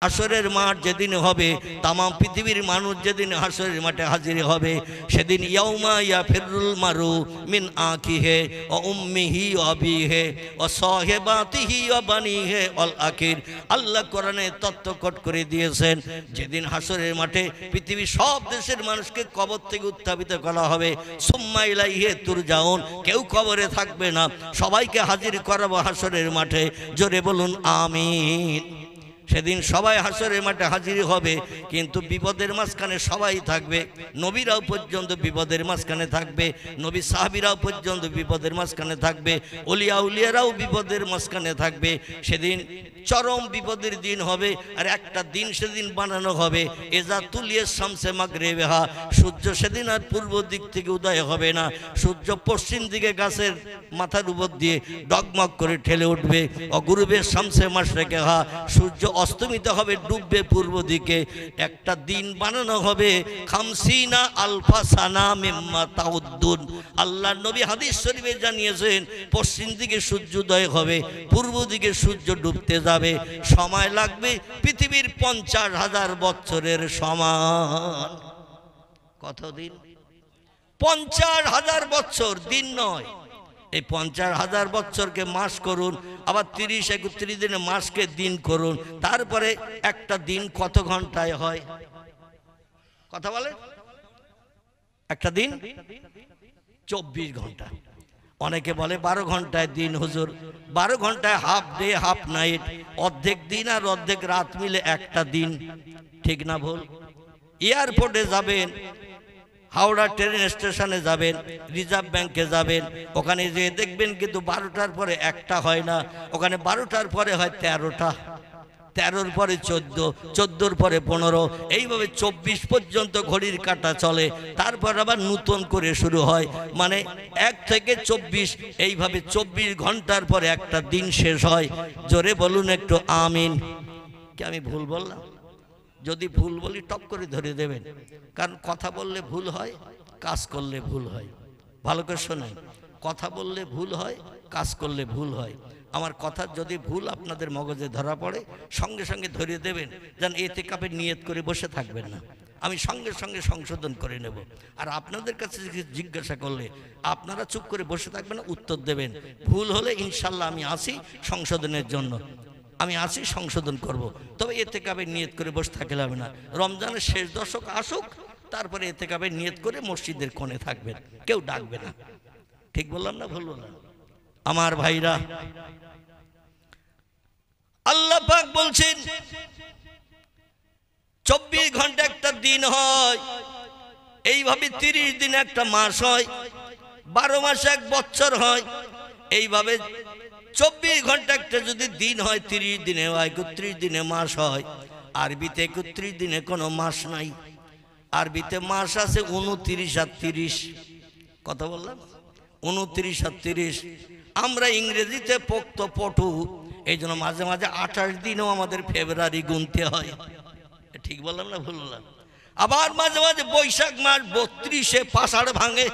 হাসরের মাঠ যেদিন হবে, তাম পৃথিবীর মানুষ যেদিন হাসরের মাঠে হাজির হবে, সেদিন ইয়াউমা ইয়াফিরুল মারু মিন আখিহি ওয়া উম্মিহি ওয়া আবিহি ওয়া সাহিবাতিহি ওয়া বানিহি ওয়াল আখির। আল্লাহ কোরআনে তত্ত্বকট করে দিয়েছেন, যেদিন হাসরের মাঠে পৃথিবীর সব দেশের মানুষকে কবর থেকে উত্থাপিত করা হবে। সুম্মা ইলাইহি তুরজাউন, কেউ কবরে থাকবে না, সবাইকে হাজির করাবো হাসরের মাঠে। জোরে বলুন আমিন। সেদিন সবাই হাসরের মাঠে হাজির হবে, কিন্তু বিপদের মাঝখানে সবাই থাকবে। নবীরাও পর্যন্ত বিপদের মাঝখানে থাকবে, নবী সাহাবীরাও পর্যন্ত বিপদের মাঝখানে থাকবে, ওলিয়া উলিয়ারাও বিপদের মাঝখানে থাকবে। সেদিন চরম বিপদের দিন হবে। আর একটা দিন সেদিন বানানো হবে, এজা তুলিয়ে শামসে মাগরিবিহা, সূর্য সেদিন আর পূর্ব দিক থেকে উদয় হবে না, সূর্য পশ্চিম দিকে গাছের মাথার উপর দিয়ে ডগমগ করে ঠেলে উঠবে। অগুরুবে শামসে মাশরিকিহা, সূর্য অস্তমিত হবে, ডুববে পূর্ব দিকে। একটা দিন বানানো হবে, খামসিনা আলফা সানা মিম্মা তাউদ্দুন। আল্লাহ নবী হাদিস শরীফে জানিয়েছেন, পশ্চিম দিকে সূর্যোদয় হবে, পূর্ব দিকে সূর্য ডুবতে যাবে, সময় লাগবে পৃথিবীর 50,000 বছরের সমান। কতদিন? 50,000 বছর, দিন নয়। এই 50,000 বছরকে মাস করুন, আবার 30-31 দিনে মাসকে দিন করুন, তারপরে একটা দিন কত ঘন্টায় হয়? কথা বলে, একটা দিন 24 ঘন্টা। অনেকে বলে 12 ঘন্টায় দিন হুজুর, 12 ঘন্টায় হাফ ডে হাফ নাইট, অর্ধেক দিন আর অর্ধেক রাত মিলে একটা দিন। ঠিক না ভুল? এয়ারপোর্টে যাবেন, হাওড়া ট্রেন স্টেশনে যাবেন, রিজার্ভ ব্যাংকে যাবেন, ওখানে যেয়ে দেখবেন কিন্তু 12টার পরে একটা হয় না, ওখানে 12টার পরে হয় 13টা, 13-র পরে 14, 14-র পরে 15, এইভাবে 24 পর্যন্ত ঘড়ির কাঁটা চলে। তারপর আবার নতুন করে শুরু হয়, মানে 1 থেকে 24, এইভাবে 24 ঘন্টার পরে একটা দিন শেষ হয়। জোরে বলুন একটু আমিন। কি আমি ভুল বললাম? যদি ভুল বলি টপ করে ধরে দেবেন, কারণ কথা বললে ভুল হয়, কাজ করলে ভুল হয়। ভালো করে শোনেন, কথা বললে ভুল হয়, কাজ করলে ভুল হয়। আমার কথা যদি ভুল আপনাদের মগজে ধরা পড়ে, সঙ্গে সঙ্গে ধরিয়ে দেবেন, যেন ইতিকাফের নিয়ত করে বসে থাকবেন না, আমি সঙ্গে সঙ্গে সংশোধন করে নেব। আর আপনাদের কাছে জিজ্ঞাসা করলে আপনারা চুপ করে বসে থাকবেন না, উত্তর দেবেন। ভুল হলে ইনশাল্লাহ আমি আসি সংশোধনের জন্য, আমি আসি সংশোধন করব। তবে ইতিকাফের নিয়ত করে বসে থাকলে হবে না। রমজানের শেষ দশক আসুক, তারপরে ইতিকাফের নিয়ত করে মসজিদের কোণে থাকবেন, কেউ ডাকবে না। ঠিক বললাম না ভুল বললাম? আমার ভাইরা, আল্লাহ পাক বলছেন 24 ঘন্টা একটা দিন হয়, এইভাবে 30 দিন একটা মাস হয়, 12 মাসে এক বছর হয়। এইভাবে 24 ঘন্টা একটা যদি দিন হয়, 30 দিনে হয়, 31 দিনে মাস হয়। আরবিতে 31 দিনে কোনো মাস নাই, আরবিতে মাস আছে 29 আর 30। কথা বললাম 29 আর 30। আমরা ইংরেজিতে পোক্ত পটু, এই জন্য মাঝে মাঝে 28 দিনও আমাদের ফেব্রুয়ারি গুনতে হয়। ঠিক বললাম না ভুল বললাম? আবার মাঝে মাঝে বৈশাখ মাস 32-এ পাষাঢ় ভাঙে।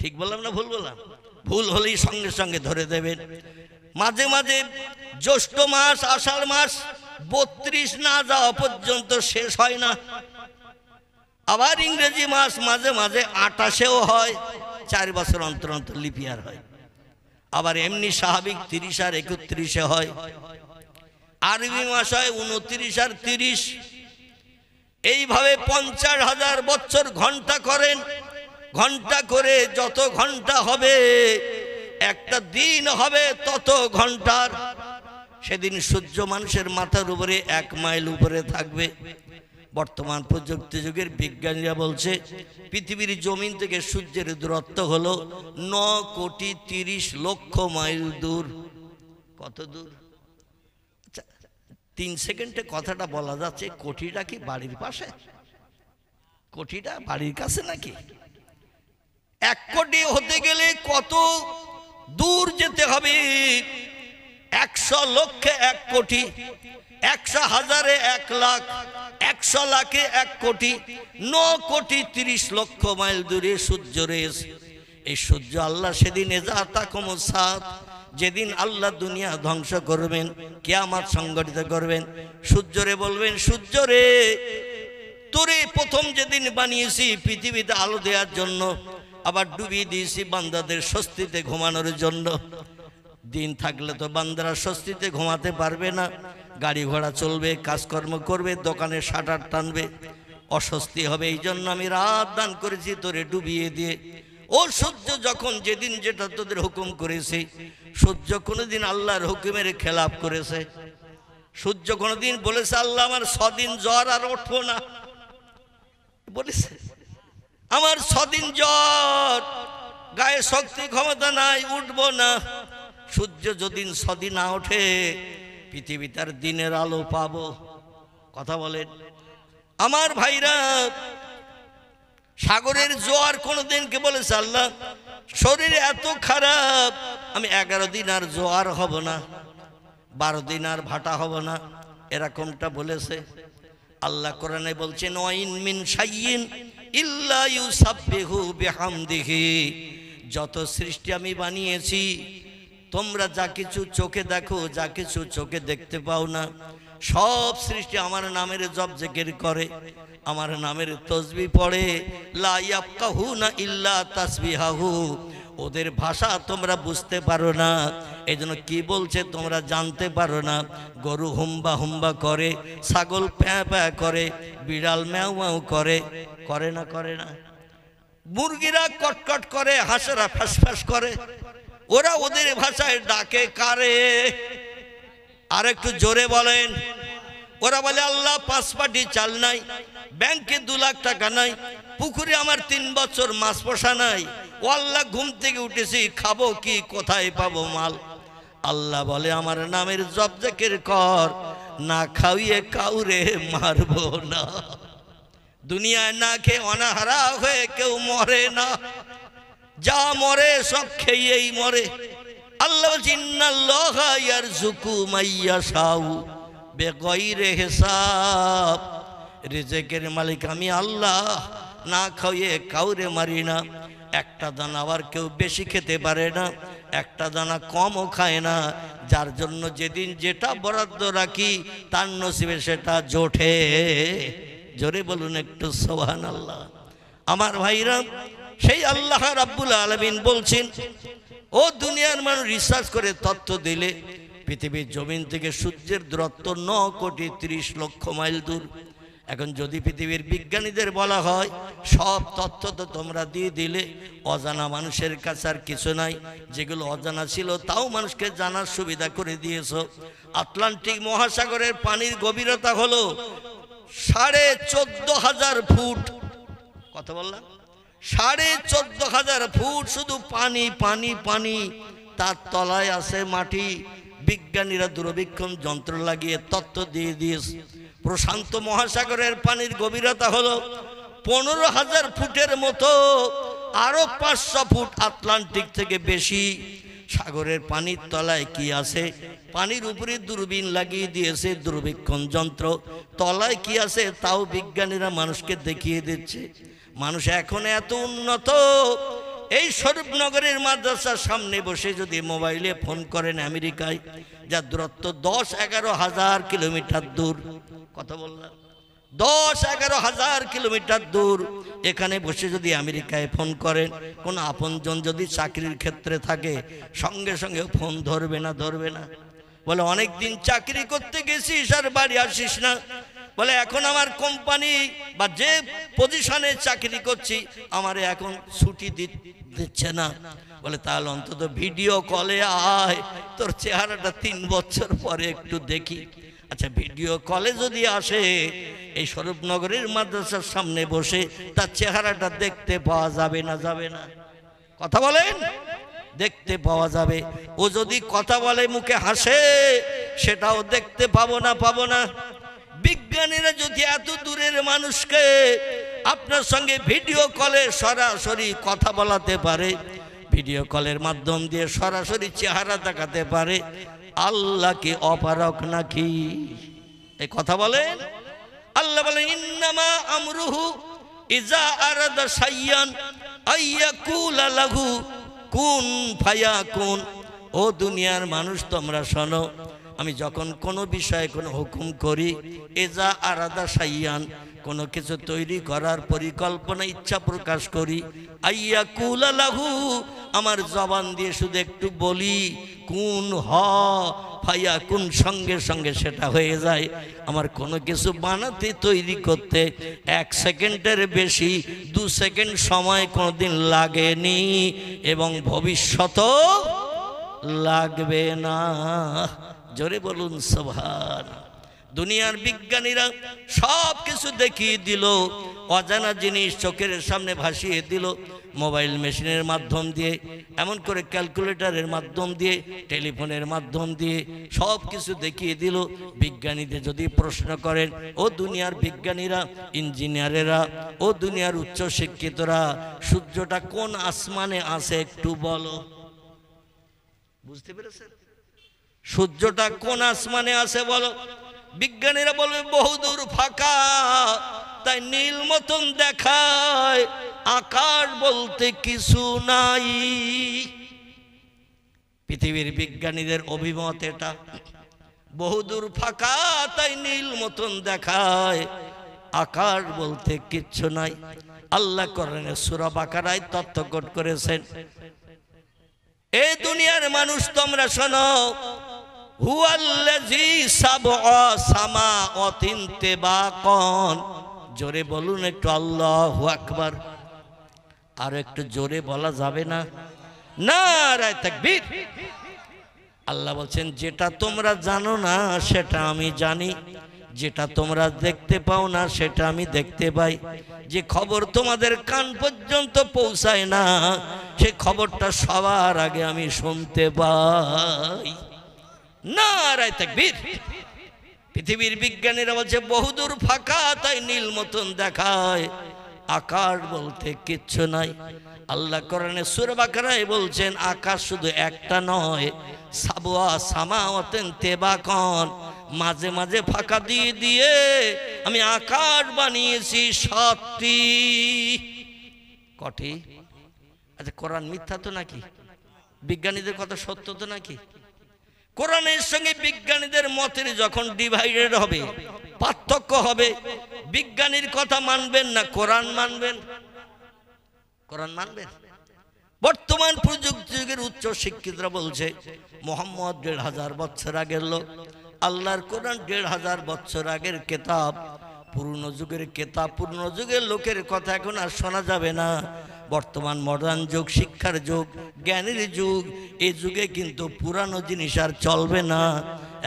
ঠিক বললাম না ভুল বললাম? ভুল হলেই সঙ্গে সঙ্গে ধরে দেবেন। মাঝে মাঝে জ্যৈষ্ঠ মাস আষাঢ় মাস 32 না যাওয়া পর্যন্ত শেষ হয় না। আবার ইংরেজি মাস মাঝে মাঝে 28-এও হয়, 4 বছর অন্তর অন্তর লিপিয়ার হয়। আবার এমনি স্বাভাবিক 30 আর 31-এ হয়। আরবি মাস হয় 29 আর 30। এইভাবে 50,000 বছর ঘন্টা করেন, ঘন্টা করে যত ঘন্টা হবে একটা দিন হবে তত ঘন্টার। সেদিন সূর্য মানুষের মাথার উপরে 1 মাইল উপরে থাকবে। বর্তমান প্রযুক্তি যুগের বিজ্ঞানীরা বলছে পৃথিবীর জমিন থেকে সূর্যের দূরত্ব হলো 9,30,00,000 মাইল দূর। কত দূর? 3 সেকেন্ডে কথাটা বলা যাচ্ছে। কোটিটা কি বাড়ির পাশে? কোটিটা বাড়ির কাছে নাকি? 1 কোটি হতে গেলে কত দূর যেতে হবে? 100 লক্ষে 1 কোটি, 100,000-এ 1 লাখ, 100 লাখে 1 কোটি, 9,30,00,000 মাইল দূরে সূর্য রয়েছে। এই সূর্য আল্লাহ সেদিন যেদিন আল্লাহ দুনিয়া ধ্বংস করবেন, কিয়ামত সংগঠিত করবেন, সূর্যরে বলবেন, সূর্য রে, তোরে প্রথম যেদিন বানিয়েছি পৃথিবীতে আলো দেওয়ার জন্য, আবার ডুবিয়ে দিয়েছি বান্দাদের স্বস্তিতে ঘুমানোর জন্য। দিন থাকলে তো বান্দারা স্বস্তিতে ঘুমাতে পারবে না, গাড়ি ঘোড়া চলবে, কাজকর্ম করবে, দোকানে শাটার টানবে, অস্বস্তি হবে। এই জন্য আমি রাত দান করেছি তোরে ডুবিয়ে দিয়ে। ও সূর্য, যখন যেদিন যেটা তোদের হুকুম করেছে, সূর্য কোনোদিন আল্লাহর হুকুমের খেলাপ করেছে? সূর্য কোনোদিন বলেছে আল্লাহ আমার 6 দিন জ্বর আর উঠবো না? বলেছে আমার 6 দিন জ্বর, গায়ে শক্তি ক্ষমতা নাই, উঠবো না। সূর্য যদি 6 দিন না ওঠে, পৃথিবী তার দিনের আলো পাবো? কথা বলেন আমার ভাইরা। সাগরের জোয়ার কোনোদিন কে বলেছে আল্লাহ শরীর এত খারাপ, আমি 11 দিন আর জোয়ার হব না, 12 দিন আর ভাটা হব না? এরকমটা বলেছে? আল্লাহ কোরআনে বলছেন, ওয়াইন মিন শাইইন ইল্লা ইউসাব্বিহু বিহামদিহি। যত সৃষ্টি আমি বানিয়েছি, তোমরা যা কিছু চোখে দেখো, যা কিছু চোখে দেখতে পাও না, সব সৃষ্টি আমার নামের জপ জিকির করে, আমার নামের তসবিহ পড়ে। লা ইয়াফকাহুনা ইল্লা তাসবিহাহু। ওদের ভাষা তোমরা বুঝতে পারো না, এই জন্য কি বলছে তোমরা জানতে পারো না। গরু হুম্বা হুম্বা করে, ছাগল প্যাঁ প্যাঁ করে, বিড়াল ম্যাও ম্যাও করে, করে না করে না? মুরগিরা কটকট করে, হাঁসেরা ফ্যাস ফ্যাস করে। ওরা ওদের ভাষায় ডাকে কারে? আর একটু জোরে বলেন। ওরা বলে আল্লাহ 5 পাটি চাল নাই, ব্যাংকে 2 লাখ টাকা নাই, পুকুরে আমার 3 বছর মাছ পোষা নাই, ও আল্লাহ ঘুম থেকে উঠেছি, খাবো কি, কোথায় পাবো মাল? আল্লাহ বলে আমার নামের জপ জিকির কর, না খাইয়ে কাউরে মারবো না। দুনিয়ায় না খেয়ে অনাহারা হয়ে কেউ মরে না, যা মরে সব খেয়েই মরে। আল্লাহ বলছেন ইন্নাল্লাহা ইয়ারযুকু মাইয়াশাউ বিগাইরি হিসাব। রিজিকের মালিক আমি আল্লাহ, না খাইয়ে কাউরে মারি না। একটা দানা আবার কেউ বেশি খেতে পারে না, একটা দানা কমও খায় না। যার জন্য যেদিন যেটা বরাদ্দ রাখি, তার নসিবে সেটা জোটে। জোরে বলুন একটু সুবহানাল্লাহ। আমার ভাইরা, সেই আল্লাহ রাব্বুল আলামিন বলছেন, ও দুনিয়ার মানুষ রিসার্চ করে তথ্য দিলে পৃথিবীর জমিন থেকে সূর্যের দূরত্ব 9,30,00,000 মাইল দূর। এখন যদি পৃথিবীর বিজ্ঞানীদের বলা হয় সব তথ্য তো তোমরা দিয়ে দিলে, অজানা মানুষের কাছে আর কিছু নাই, যেগুলো অজানা ছিল তাও মানুষকে জানার সুবিধা করে দিয়েছো। আটলান্টিক মহাসাগরের পানির গভীরতা হলো 14,500 ফুট। কত বললাম? 14,500 ফুট। শুধু পানি পানি পানি, তার তলায় আছে মাটি। বিজ্ঞানীরা দূরবীক্ষণ যন্ত্র লাগিয়ে তথ্য দিয়ে দিয়েছে। প্রশান্ত মহাসাগরের পানির গভীরতা হলো 15,000 ফুটের মতো, আরো 500 ফুট আটলান্টিক থেকে বেশি। সাগরের পানির তলায় কি আছে? পানির উপরে দূরবীন লাগিয়ে দিয়েছে, দূরবীক্ষণ যন্ত্র। তলায় কি আছে তাও বিজ্ঞানীরা মানুষকে দেখিয়ে দিচ্ছে। মানুষ এখন এত উন্নত, এই স্বরূপনগরের মাদ্রাসার সামনে বসে যদি মোবাইলে ফোন করেন আমেরিকায়, যার দূরত্ব 10-11 হাজার কিলোমিটার দূর। কথা বললাম 10-11 হাজার কিলোমিটার দূর। এখানে বসে যদি আমেরিকায় ফোন করেন, কোন আপনজন যদি চাকরির ক্ষেত্রে থাকে, সঙ্গে সঙ্গে ফোন ধরবে না? ধরবে না? বলে অনেক দিন চাকরি করতে গেছিস আর বাড়ি আসিস না। বলে এখন আমার কোম্পানি বা যে পজিশনে চাকরি করছি, আমার এখন ছুটি দিচ্ছে না। বলে তাহলে অন্তত ভিডিও কলে আয়, তোর চেহারাটা 3 বছর পরে একটু দেখি। আচ্ছা, ভিডিও কলে যদি আসে, এই স্বরূপনগরের মাদ্রাসার সামনে বসে তার চেহারাটা দেখতে পাওয়া যাবে না? যাবে না? কথা বলেন। দেখতে পাওয়া যাবে। ও যদি কথা বলে, মুখে হাসে, সেটাও দেখতে পাবো না? পাবো না? বিজ্ঞানীরা যদি এত দূরের মানুষকে আপনার সঙ্গে ভিডিও কলে সরাসরি কথা বলাতে পারে, ভিডিও কলের মাধ্যম দিয়ে সরাসরি চেহারা দেখাতে পারে, আল্লাহ কি অপারক নাকি? এই কথা বলেন। আল্লাহ বলেন ইন্নামা আমরুহু ইজা আরাদা শাইয়ান আইয়াকুলা লাহু কুন ফায়াকুন। ও দুনিয়ার মানুষ তোমরা শোনো, আমি যখন কোনো বিষয়ে কোনো হুকুম করি, এজা আরাদা শাইয়ান, কোনো কিছু তৈরি করার পরিকল্পনা ইচ্ছা প্রকাশ করি, আইয়া কুলা লাহু, আমার জবান দিয়ে শুধু একটু বলি কুন হ ফাইয়া কুন, সঙ্গে সঙ্গে সেটা হয়ে যায়। আমার কোনো কিছু বানাতে তৈরি করতে 1 সেকেন্ডের বেশি 2 সেকেন্ড সময় কোনোদিন লাগেনি এবং ভবিষ্যতও লাগবে না। জোরে বলুন সুবহান। দুনিয়ার বিজ্ঞানীরা সব কিছু দেখিয়ে দিল, অজানা জিনিস চোখের সামনে ভাসিয়ে দিল, মোবাইল মেশিনের মাধ্যম দিয়ে, এমন করে ক্যালকুলেটরের মাধ্যম দিয়ে, টেলিফোনের মাধ্যম দিয়ে সব কিছু দেখিয়ে দিল। বিজ্ঞানীদের যদি প্রশ্ন করেন, ও দুনিয়ার বিজ্ঞানীরা, ইঞ্জিনিয়ারেরা, ও দুনিয়ার উচ্চ শিক্ষিতরা, সূর্যটা কোন আসমানে আছে একটু বলো। বুঝতে পেরেছেন? সূর্যটা কোন আসমানে আছে বলো। বিজ্ঞানীরা বলবে বহুদূর ফাঁকা, তাই নীল মতন দেখায়, আকাশ বলতে কিছু নাই। পৃথিবীর বিজ্ঞানীদের অভিমত এটা, বহুদূর ফাঁকা তাই নীল মতন দেখায়, আকাশ বলতে কিচ্ছু নাই। আল্লাহ কোরআনে সূরা বাকারায় তথ্যকট করেছেন। এই দুনিয়ার মানুষ তোমরা শোনো, হুয়াল্লাযী সাবআ সামাওয়াতিন তিবাকান, জোরে বলুন একটু আল্লাহু আকবার। আর একটু জোরে বলা যাবে না? নারায়ে তাকবীর। আল্লাহ বলছেন, যেটা তোমরা জানো না সেটা আমি জানি, যেটা তোমরা দেখতে পাও না সেটা আমি দেখতে পাই, যে খবর তোমাদের কান পর্যন্ত পৌঁছায় না সে খবরটা সবার আগে আমি শুনতে পাই। নারায়ে তাকবীর। পৃথিবীর বিজ্ঞানীরা বলছে বহুদূর ফাঁকা তাই নীল মতন দেখায়, আকাশ বলতে কিচ্ছু নাই। আল্লাহ কোরআনে সূরা বাকারায় বলছেন, আকাশ শুধু একটা নয়, সাবওয়া সামাওয়াতিন তিবাকান, মাঝে মাঝে ফাঁকা দিয়ে দিয়ে আমি আকাশ বানিয়েছি 7টি। কটি? আচ্ছা, কোরআন মিথ্যা তো নাকি? বিজ্ঞানীদের কথা সত্য তো নাকি? কোরআনের সঙ্গে বিজ্ঞানীদের মতের যখন ডিভাইডেড হবে, পার্থক্য হবে, বিজ্ঞানীর কথা মানবেন না কোরআন মানবেন? কোরআন মানবেন? বর্তমান প্রযুক্তি যুগের উচ্চ শিক্ষিতরা বলছে মুহাম্মদ 1500 বছর আগের লোক, আল্লাহর কোরআন 1500 বছর আগের কিতাব, পুরনো যুগের কিতাব, পুরনো যুগের লোকের কথা এখন আর শোনা যাবে না। বর্তমান মডার্ন যুগ, শিক্ষার যুগ, জ্ঞানের যুগ, এই যুগে কিন্তু পুরানো জিনিস আর চলবে না।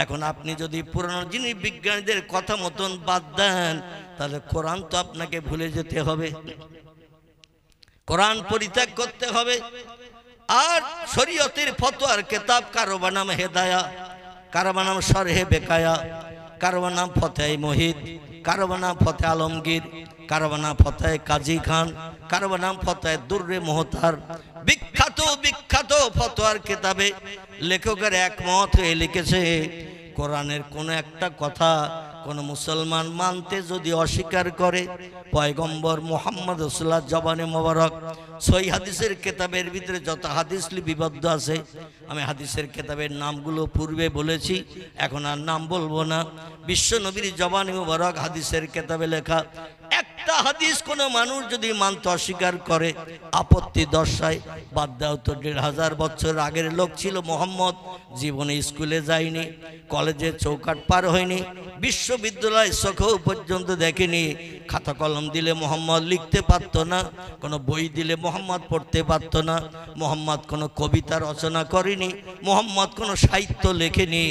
এখন আপনি যদি পুরানো জিনিস বিজ্ঞানীদের কথা মতন বাদ দেন, তাহলে কোরআন তো আপনাকে ভুলে যেতে হবে, কোরআন পরিত্যাগ করতে হবে। আর শরীয়তের ফতোয়ার কিতাব, কারো নাম হেদায়া, কারো নাম শরহে বেকায়া, কারো নাম ফতেহ মুহিত, কারো নাম ফতেহ আলমগীর, কারো নাম ফতেহ কাজী খান, কারো নাম ফতেহ দুর্রে মোহতার। বিখ্যাত বিখ্যাত ফতোয়ার কিতাবে লেখকের একমত হয়ে লিখেছে, কোরআনের কোন একটা কথা কোন মুসলমান মানতে যদি অস্বীকার করে, পয়গম্বর মুহাম্মদ রাসূলুল্লাহ জবানে মোবারক সহিহ হাদিসের কিতাবের ভিতরে যত হাদিস লিপিবদ্ধ আছে, আমি হাদিসের কিতাবের নামগুলো পূর্বে বলেছি, এখন আর নাম বলবো না। বিশ্ব নবীর জবানে মোবারক হাদিসের কিতাবে লেখা একটা হাদিস কোন মানুষ যদি মানতে অস্বীকার করে, আপত্তি দর্শায়, বাদ দাও তো 1500 বছর আগের লোক ছিল, মুহাম্মদ জীবনে স্কুলে যায়নি, কলেজে চৌকাট পার হয়নি, বিশ্ববিদ্যালয় চোখেও পর্যন্ত দেখেনি, খাতা কলম দিলে মোহাম্মদ লিখতে পারতো না, কোনো বই দিলে মোহাম্মদ পড়তে পারতো না, মোহাম্মদ কোনো কবিতা রচনা করেনি, মোহাম্মদ কোনো সাহিত্য লেখেনি,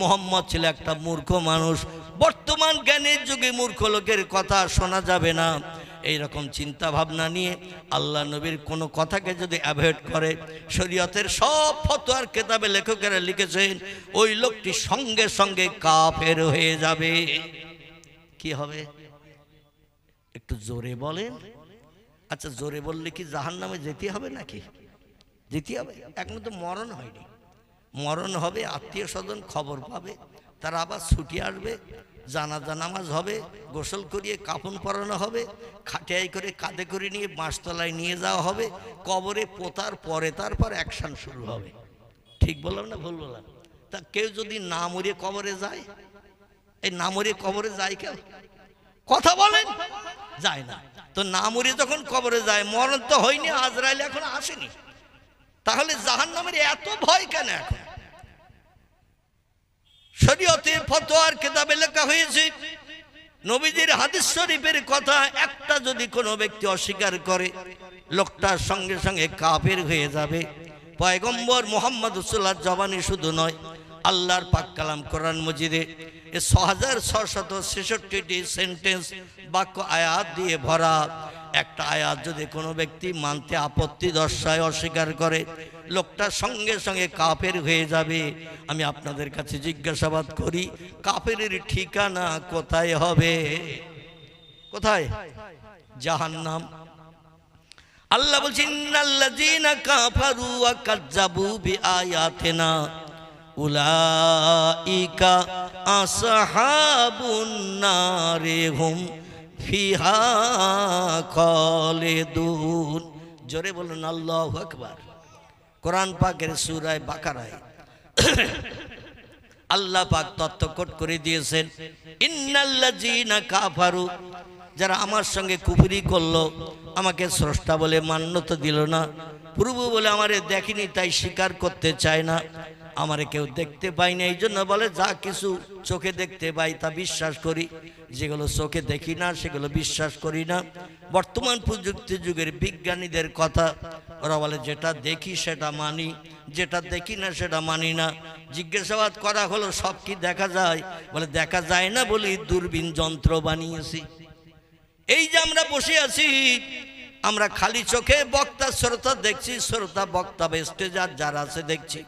মোহাম্মদ ছিল একটা মূর্খ মানুষ। বর্তমান জ্ঞানের যুগে মূর্খ লোকের কথা শোনা যাবে না। এইরকম চিন্তা ভাবনা নিয়ে আল্লাহ নবীর কোনো কথাকে যদি অ্যাভয়েড করে, শরীয়তের সব ফতোয়ার কিতাবে লেখকেরা লিখেছেন, ওই লোকটি সঙ্গে সঙ্গে কাফের হয়ে যাবে। কি হবে? একটু জোরে বলেন। আচ্ছা, জোরে বললে কি জাহান্নামে যেতে হবে নাকি? যেতে হবে? এখনো তো মরণ হয়নি। মরণ হবে, আত্মীয় স্বজন খবর পাবে, তারা আবার ছুটি আসবে, জানাজা নামাজ হবে, গোসল করিয়ে কাফন পরানো হবে, খাটিয়াই করে কাঁধে করে নিয়ে বাঁশতলায় নিয়ে যাওয়া হবে, কবরে পোতার পরে তারপর অ্যাকশন শুরু হবে। ঠিক বললাম না ভুল বললাম? তা কেউ যদি না মরে কবরে যায়, এই না মরে কবরে যায় কেউ? কথা বলেন, যায় না। তো না মরে যখন কবরে যায়, মরণ তো হয়নি, আজরাইল এখন আসেনি, তাহলে জাহান্নামের এত ভয় কেন? এখন শরীয়তে ফতোয়ার কিতাবে লেখা হয়েছে, নবীজির হাদিস শরীফের কথা একটা যদি কোনো ব্যক্তি অস্বীকার করে, লোকটার সঙ্গে সঙ্গে কাফের হয়ে যাবে। পয়গম্বর মুহাম্মদ রাসূলুল্লাহর জবানি শুধু নয়, আল্লাহর পাক কালাম কোরআন মজিদে 6666টি সেন্টেন্স, বাক্য, আয়াত দিয়ে ভরা। একটা আয়াত যদি কোনো ব্যক্তি মানতে আপত্তি দর্শায়, অস্বীকার করে, লোকটার সঙ্গে সঙ্গে কাফের হয়ে যাবে। আমি আপনাদের কাছে জিজ্ঞাসাবাদ করি, কাফেরের ঠিকানা কোথায় হবে? কোথায়? জাহান্নাম। আল্লাহ বলছেন, ইন্নাল্লাযীনা কাফারু ওয়া কাযযাবু বিআয়াতিনা উলাইকা আসহাবুন নারি হুম ফিহা খালিদুন। জোরে বলুন আল্লাহু আকবার। কোরআন পাকের সূরা বাকারায় আল্লাহ পাক তত্ত্বকট করে দিয়েছেন, ইন্নাল্লাযীনা কাফারু, যারা আমার সঙ্গে কুফরি করলো, আমাকে স্রষ্টা বলে মান্যতা দিল না, প্রভু বলে আমারে দেখিনি তাই স্বীকার করতে চায় না, আমারে কেউ দেখতে পাই না, এই জন্য বলে যা কিছু চোখে দেখতে পাই তা বিশ্বাস করি, যেগুলো চোখে দেখি না সেগুলো বিশ্বাস করি না। বর্তমান প্রযুক্তি যুগের বিজ্ঞানীদের কথা, ওরা বলে যেটা দেখি সেটা মানি, যেটা দেখি না সেটা মানি না। জিজ্ঞাসাবাদ করা হলো সব কি দেখা যায়? বলে দেখা যায় না বলি দূরবীন যন্ত্র বানিয়েছি। এই যে আমরা বসে আছি, আমরা খালি চোখে বক্তা শ্রোতা দেখছি, শ্রোতা বক্তা স্টেজার যারা আছে দেখছি।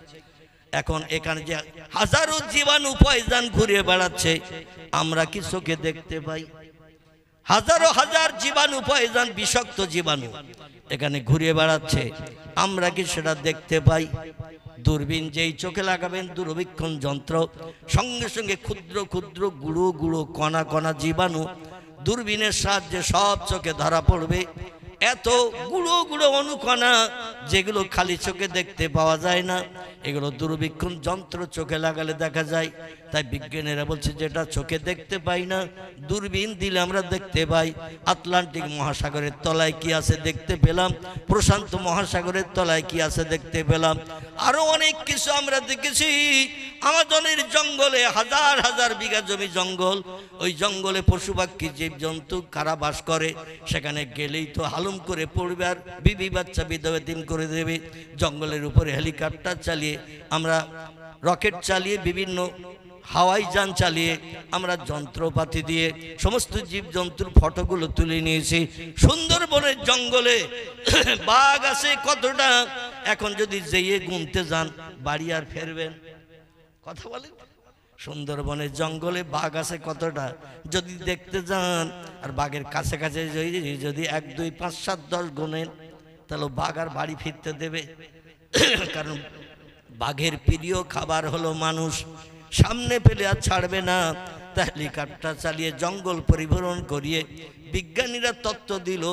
এখন এখানে যে হাজারো জীবাণু পয়জন ঘুরে বেড়াচ্ছে, আমরা কি চোখে দেখতে পাই? হাজারো হাজার জীবাণু পয়জন, বিষাক্ত জীবাণু এখানে ঘুরে বেড়াচ্ছে, আমরা কি সেটা দেখতে পাই? দূরবীন যেই চোখে লাগাবেন, দূরবীক্ষণ যন্ত্র, সঙ্গে সঙ্গে ক্ষুদ্র ক্ষুদ্র গুঁড়ো গুঁড়ো কণা কণা জীবাণু দূরবীনের সাহায্যে সব চোখে ধরা পড়বে। এত গুঁড়ো গুঁড়ো অনুকণা যেগুলো খালি চোখে দেখতে পাওয়া যায় না, এগুলো দূরবীক্ষণ যন্ত্র চোখে লাগালে দেখা যায়। তাই বিজ্ঞানীরা বলছে যেটা চোখে দেখতে পাই না, দূরবীন দিলে আমরা দেখতে পাই। আটলান্টিক মহাসাগরের তলায় কি আছে দেখতে পেলাম, প্রশান্ত মহাসাগরের তলায় কি আছে দেখতে পেলাম, আরো অনেক কিছু আমরা দেখেছি। আমাজনের জঙ্গলে হাজার হাজার বিঘা জমি জঙ্গল, ওই জঙ্গলে পশু পাখি জীবজন্তু কারা বাস করে, সেখানে গেলেই তো হালুম করে পড়বে আর বিবি বাচ্চা বিধবা দিন করে দেবে। জঙ্গলের উপরে হেলিকপ্টার চালিয়ে, আমরা রকেট চালিয়ে, বিভিন্ন হাওয়াই যান চালিয়ে, আমরা যন্ত্রপাতি দিয়ে সমস্ত জীবজন্তুর ফটোগুলো তুলে নিয়েছি। সুন্দরবনের জঙ্গলে বাঘ আছে কতটা, এখন যদি যেয়ে গুনতে যান বাড়ি আর ফেরবেন? কথা বলেন। সুন্দরবনের জঙ্গলে বাঘ আছে কতটা, যদি দেখতে যান আর বাঘের কাছে কাছে যদি 1 2 5 7 10 গুনেন, তাহলে বাঘ আর বাড়ি ফিরতে দেবে? কারণ বাঘের প্রিয় খাবার হলো মানুষ, সামনে পেলে আর ছাড়বে না। তা হেলিকপ্টার চালিয়ে জঙ্গল পরিভ্রমণ করিয়ে বিজ্ঞানীরা তত্ত্ব দিল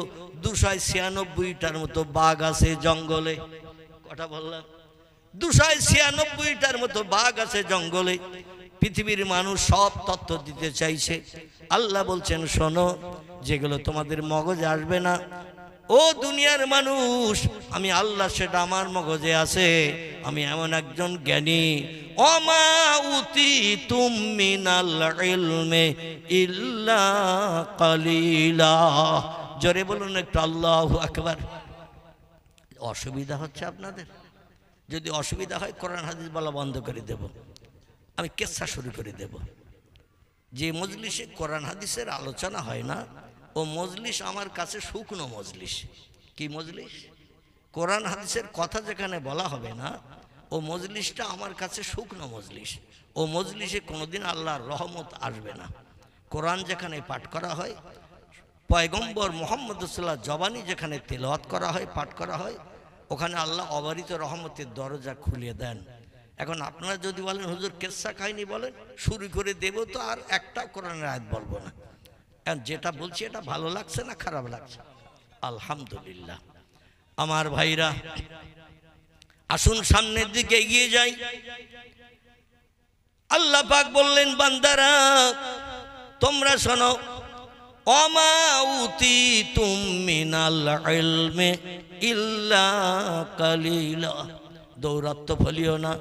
296টার মতো বাঘ আছে জঙ্গলে। কথা বললাম, 296টার মতো বাঘ আছে জঙ্গলে। পৃথিবীর মানুষ সব তত্ত্ব দিতে চাইছে। আল্লাহ বলছেন, শোনো, যেগুলো তোমাদের মগজে আসবে না, ও দুনিয়ার মানুষ, আমি আল্লাহ সেটা আমার মগজে আছে। আমি এমন একজন জ্ঞানী। ওমা উতিতুম মিনাল ইলমি ইল্লা কালিলা। জোরে বলুন একটু আল্লাহু আকবার। অসুবিধা হচ্ছে আপনাদের? যদি অসুবিধা হয় কোরআন হাদিস বলা বন্ধ করে দেব, আমি কেচ্ছা শুরু করে দেব। যে মজলিসে কোরআন হাদিসের আলোচনা হয় না, ও মজলিস আমার কাছে শুকনো মজলিস। কি মজলিস? কোরআন হাদিসের কথা যেখানে বলা হবে না, ও মজলিসটা আমার কাছে শুকনো মজলিস। ও মজলিসে কোনোদিন আল্লাহর রহমত আসবে না। কোরআন যেখানে পাঠ করা হয়, পয়গম্বর মুহাম্মদ রাসূলুল্লাহ জবানি যেখানে তেলাওয়াত করা হয়, পাঠ করা হয়, ওখানে আল্লাহ অবারিত রহমতের দরজা খুলে দেন। এখন আপনারা যদি বলেন হুজুর কেচ্ছা কাহিনী বলেন, শুরু করে দেব, তো আর একটা কোরআনের আয়াত বলবো না। যেটা বলছি এটা ভালো লাগছে না খারাপ লাগছে? আলহামদুলিল্লাহ। আমার ভাইরা, আসুন সামনের দিকে এগিয়ে যাই। আল্লাহ পাক বললেন, বান্দারা তোমরা শোনো, ওমা উতিতুম মিনাল ইলমি ইল্লা কালিলা। দৌরাত্ম্য ফলিও না,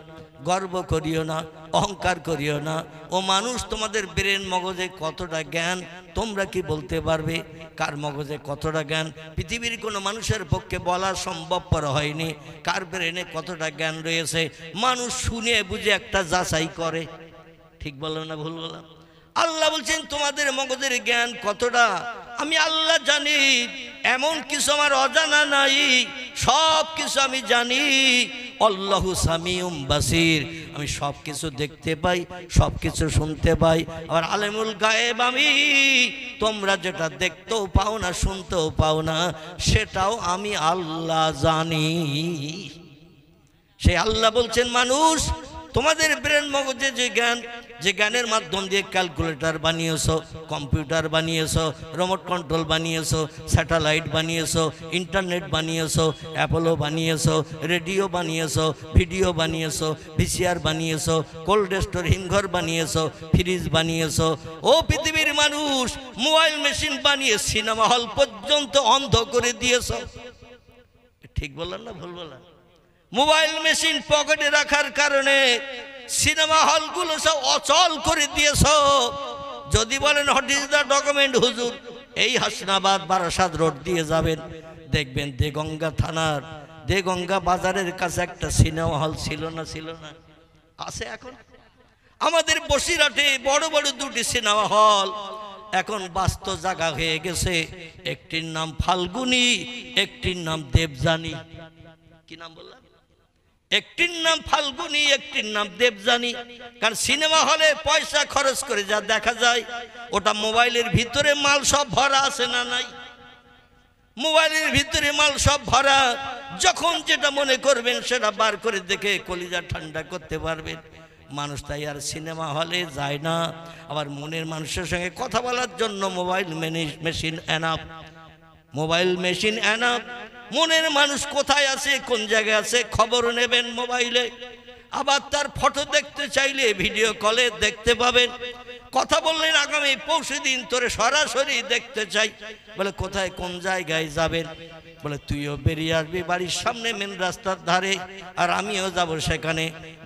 গর্ব করিও না, অহংকার করিও না। ও মানুষ, তোমাদের ব্রেন মগজে কতটা জ্ঞান তোমরা কি বলতে পারবে? কার মগজে কতটা জ্ঞান পৃথিবীর কোনো মানুষের পক্ষে বলা সম্ভবপর হয়নি। কার ব্রেনে কতটা জ্ঞান রয়েছে মানুষ শুনে বুঝে একটা যাচাই করে। ঠিক বললাম না ভুল বললাম? আল্লাহ বলছেন তোমাদের মগজের জ্ঞান কতটা আমি আল্লাহ জানি। এমন কিছু আমার অজানা নাই, সব কিছু আমি জানি। আল্লাহু সামিউম বাসির, আমি সব কিছু দেখতে পাই, সব কিছু শুনতে পাই। আবার আলেমুল গায়েব আমি, তোমরা যেটা দেখতেও পাও না, শুনতেও পাও না, সেটাও আমি আল্লাহ জানি। সেই আল্লাহ বলছেন, মানুষ তোমাদের ব্রেন মগজে যে জ্ঞান, যে জ্ঞানের মাধ্যম দিয়ে ক্যালকুলেটর বানিয়েছো, কম্পিউটার বানিয়েছো, রিমোট কন্ট্রোল বানিয়েছো, স্যাটেলাইট বানিয়েছো, ইন্টারনেট বানিয়েছো, অ্যাপোলো বানিয়েছো, রেডিও বানিয়েছো, ভিডিও বানিয়েছো, ভিসিআর বানিয়েছো, কোল্ড স্টোর হিমঘর বানিয়েছো, ফ্রিজ বানিয়েছো। ও পৃথিবীর মানুষ, মোবাইল মেশিন বানিয়ে সিনেমা হল পর্যন্ত অন্ধ করে দিয়েছো। ঠিক বললাম না ভুল বললাম? মোবাইল মেশিন পকেটে রাখার কারণে সিনেমা হলগুলো সব অচল করে দিয়েছ। যদি বলেন হোয়াট ইজ দ্য ডকুমেন্ট হুজুর, এই হাসনাবাদ বারাসাত রোড দিয়ে যাবেন, দেখবেন দেগঙ্গা থানার দেগঙ্গা বাজারের কাছে একটা সিনেমা হল ছিল না? ছিল না? আছে এখন। আমাদের বসিরহাটে বড় বড় দুটি সিনেমা হল এখন বাস্ত জায়গা হয়ে গেছে। একটির নাম ফাল্গুনি, একটির নাম দেবযানী। কি নাম বললাম? একটির নাম ফাল্গুনি, একটির নাম দেবযানী। কারণ সিনেমা হলে পয়সা খরচ করে যা দেখা যায়, ওটা মোবাইলের ভিতরে মাল সব ভরা আছে না নাই? মোবাইলের ভিতরে মাল সব ভরা। যখন যেটা মনে করবেন সেটা বার করে দেখে কলিজা ঠান্ডা করতে পারবেন। মানুষ তাই আর সিনেমা হলে যায় না। আবার মনের মানুষের সঙ্গে কথা বলার জন্য mobile machine enough, mobile machine enough. মনের মানুষ কোথায় আছে, কোন জায়গায় আছে খবর নেবেন মোবাইলে। আবার তার ফটো দেখতে চাইলে ভিডিও কলে দেখতে পাবেন। কথা বললেন আগামী পরশু দিন তোরে সরাসরি দেখতে চাই, বলে কোথায় কোন জায়গায় যাবেন? বলে তুইও বেরিয়ে আসবি বাড়ির সামনে মেন রাস্তার ধারে, আর আমিও যাব সেখানে।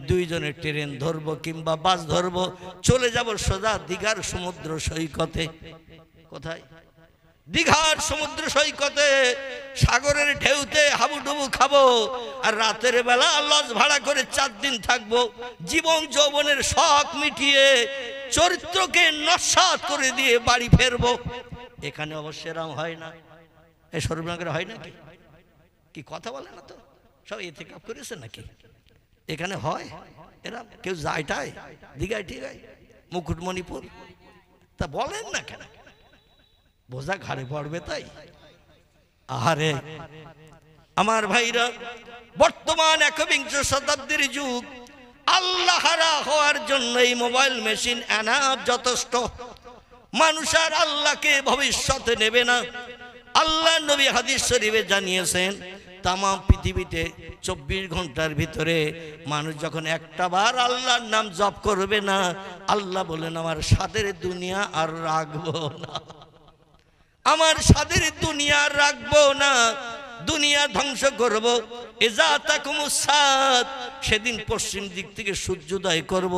দুইজনে ট্রেন ধরবো কিংবা বাস ধরবো, চলে যাব সোজা দীঘার সমুদ্র সৈকতে। কোথায়? দীঘার সমুদ্র সৈকতে সাগরের ঢেউতে হাবুডুবু খাবো, আর রাতের বেলা লজ ভাড়া করে 4 দিন থাকবো। জীবন যৌবনের শখ মিটিয়ে চরিত্রকে নস্যাৎ করে দিয়ে বাড়ি ফেরবো। এখানে অবশ্য এরকম হয় না। এই সর্বনগরে হয় নাকি? কি কথা বলে না তো? সব ইতিকাফ করেছে নাকি? এখানে হয় এরা? কেউ যায় টায় দীঘায়? ঠিক আছে, মুকুটমণিপুর, তা বলেন না কেন? বোঝা ঘাড়ে পড়বে তাই। আহারে আমার ভাইরা, বর্তমান 21 শতাব্দীর যুগ। আল্লাহরা হওয়ার জন্য এই মোবাইল মেশিন এনাফ যথেষ্ট। মানুষ আর আল্লাহকে ভবিষ্যতে নেবে না। আল্লাহ নবী হাদিস শরীফে জানিয়েছেন, তাম পৃথিবীতে 24 ঘন্টার ভিতরে মানুষ যখন একটা বার আল্লাহর নাম জপ করবে না, আল্লাহ বলেন আমার স্বাদের দুনিয়া আর রাখবো না, আমার স্বাদের দুনিয়া রাখবো না, দুনিয়া ধ্বংস করব। এজা তাকুমুসাদ, সেদিন পশ্চিম দিক থেকে সূর্যোদয় করব,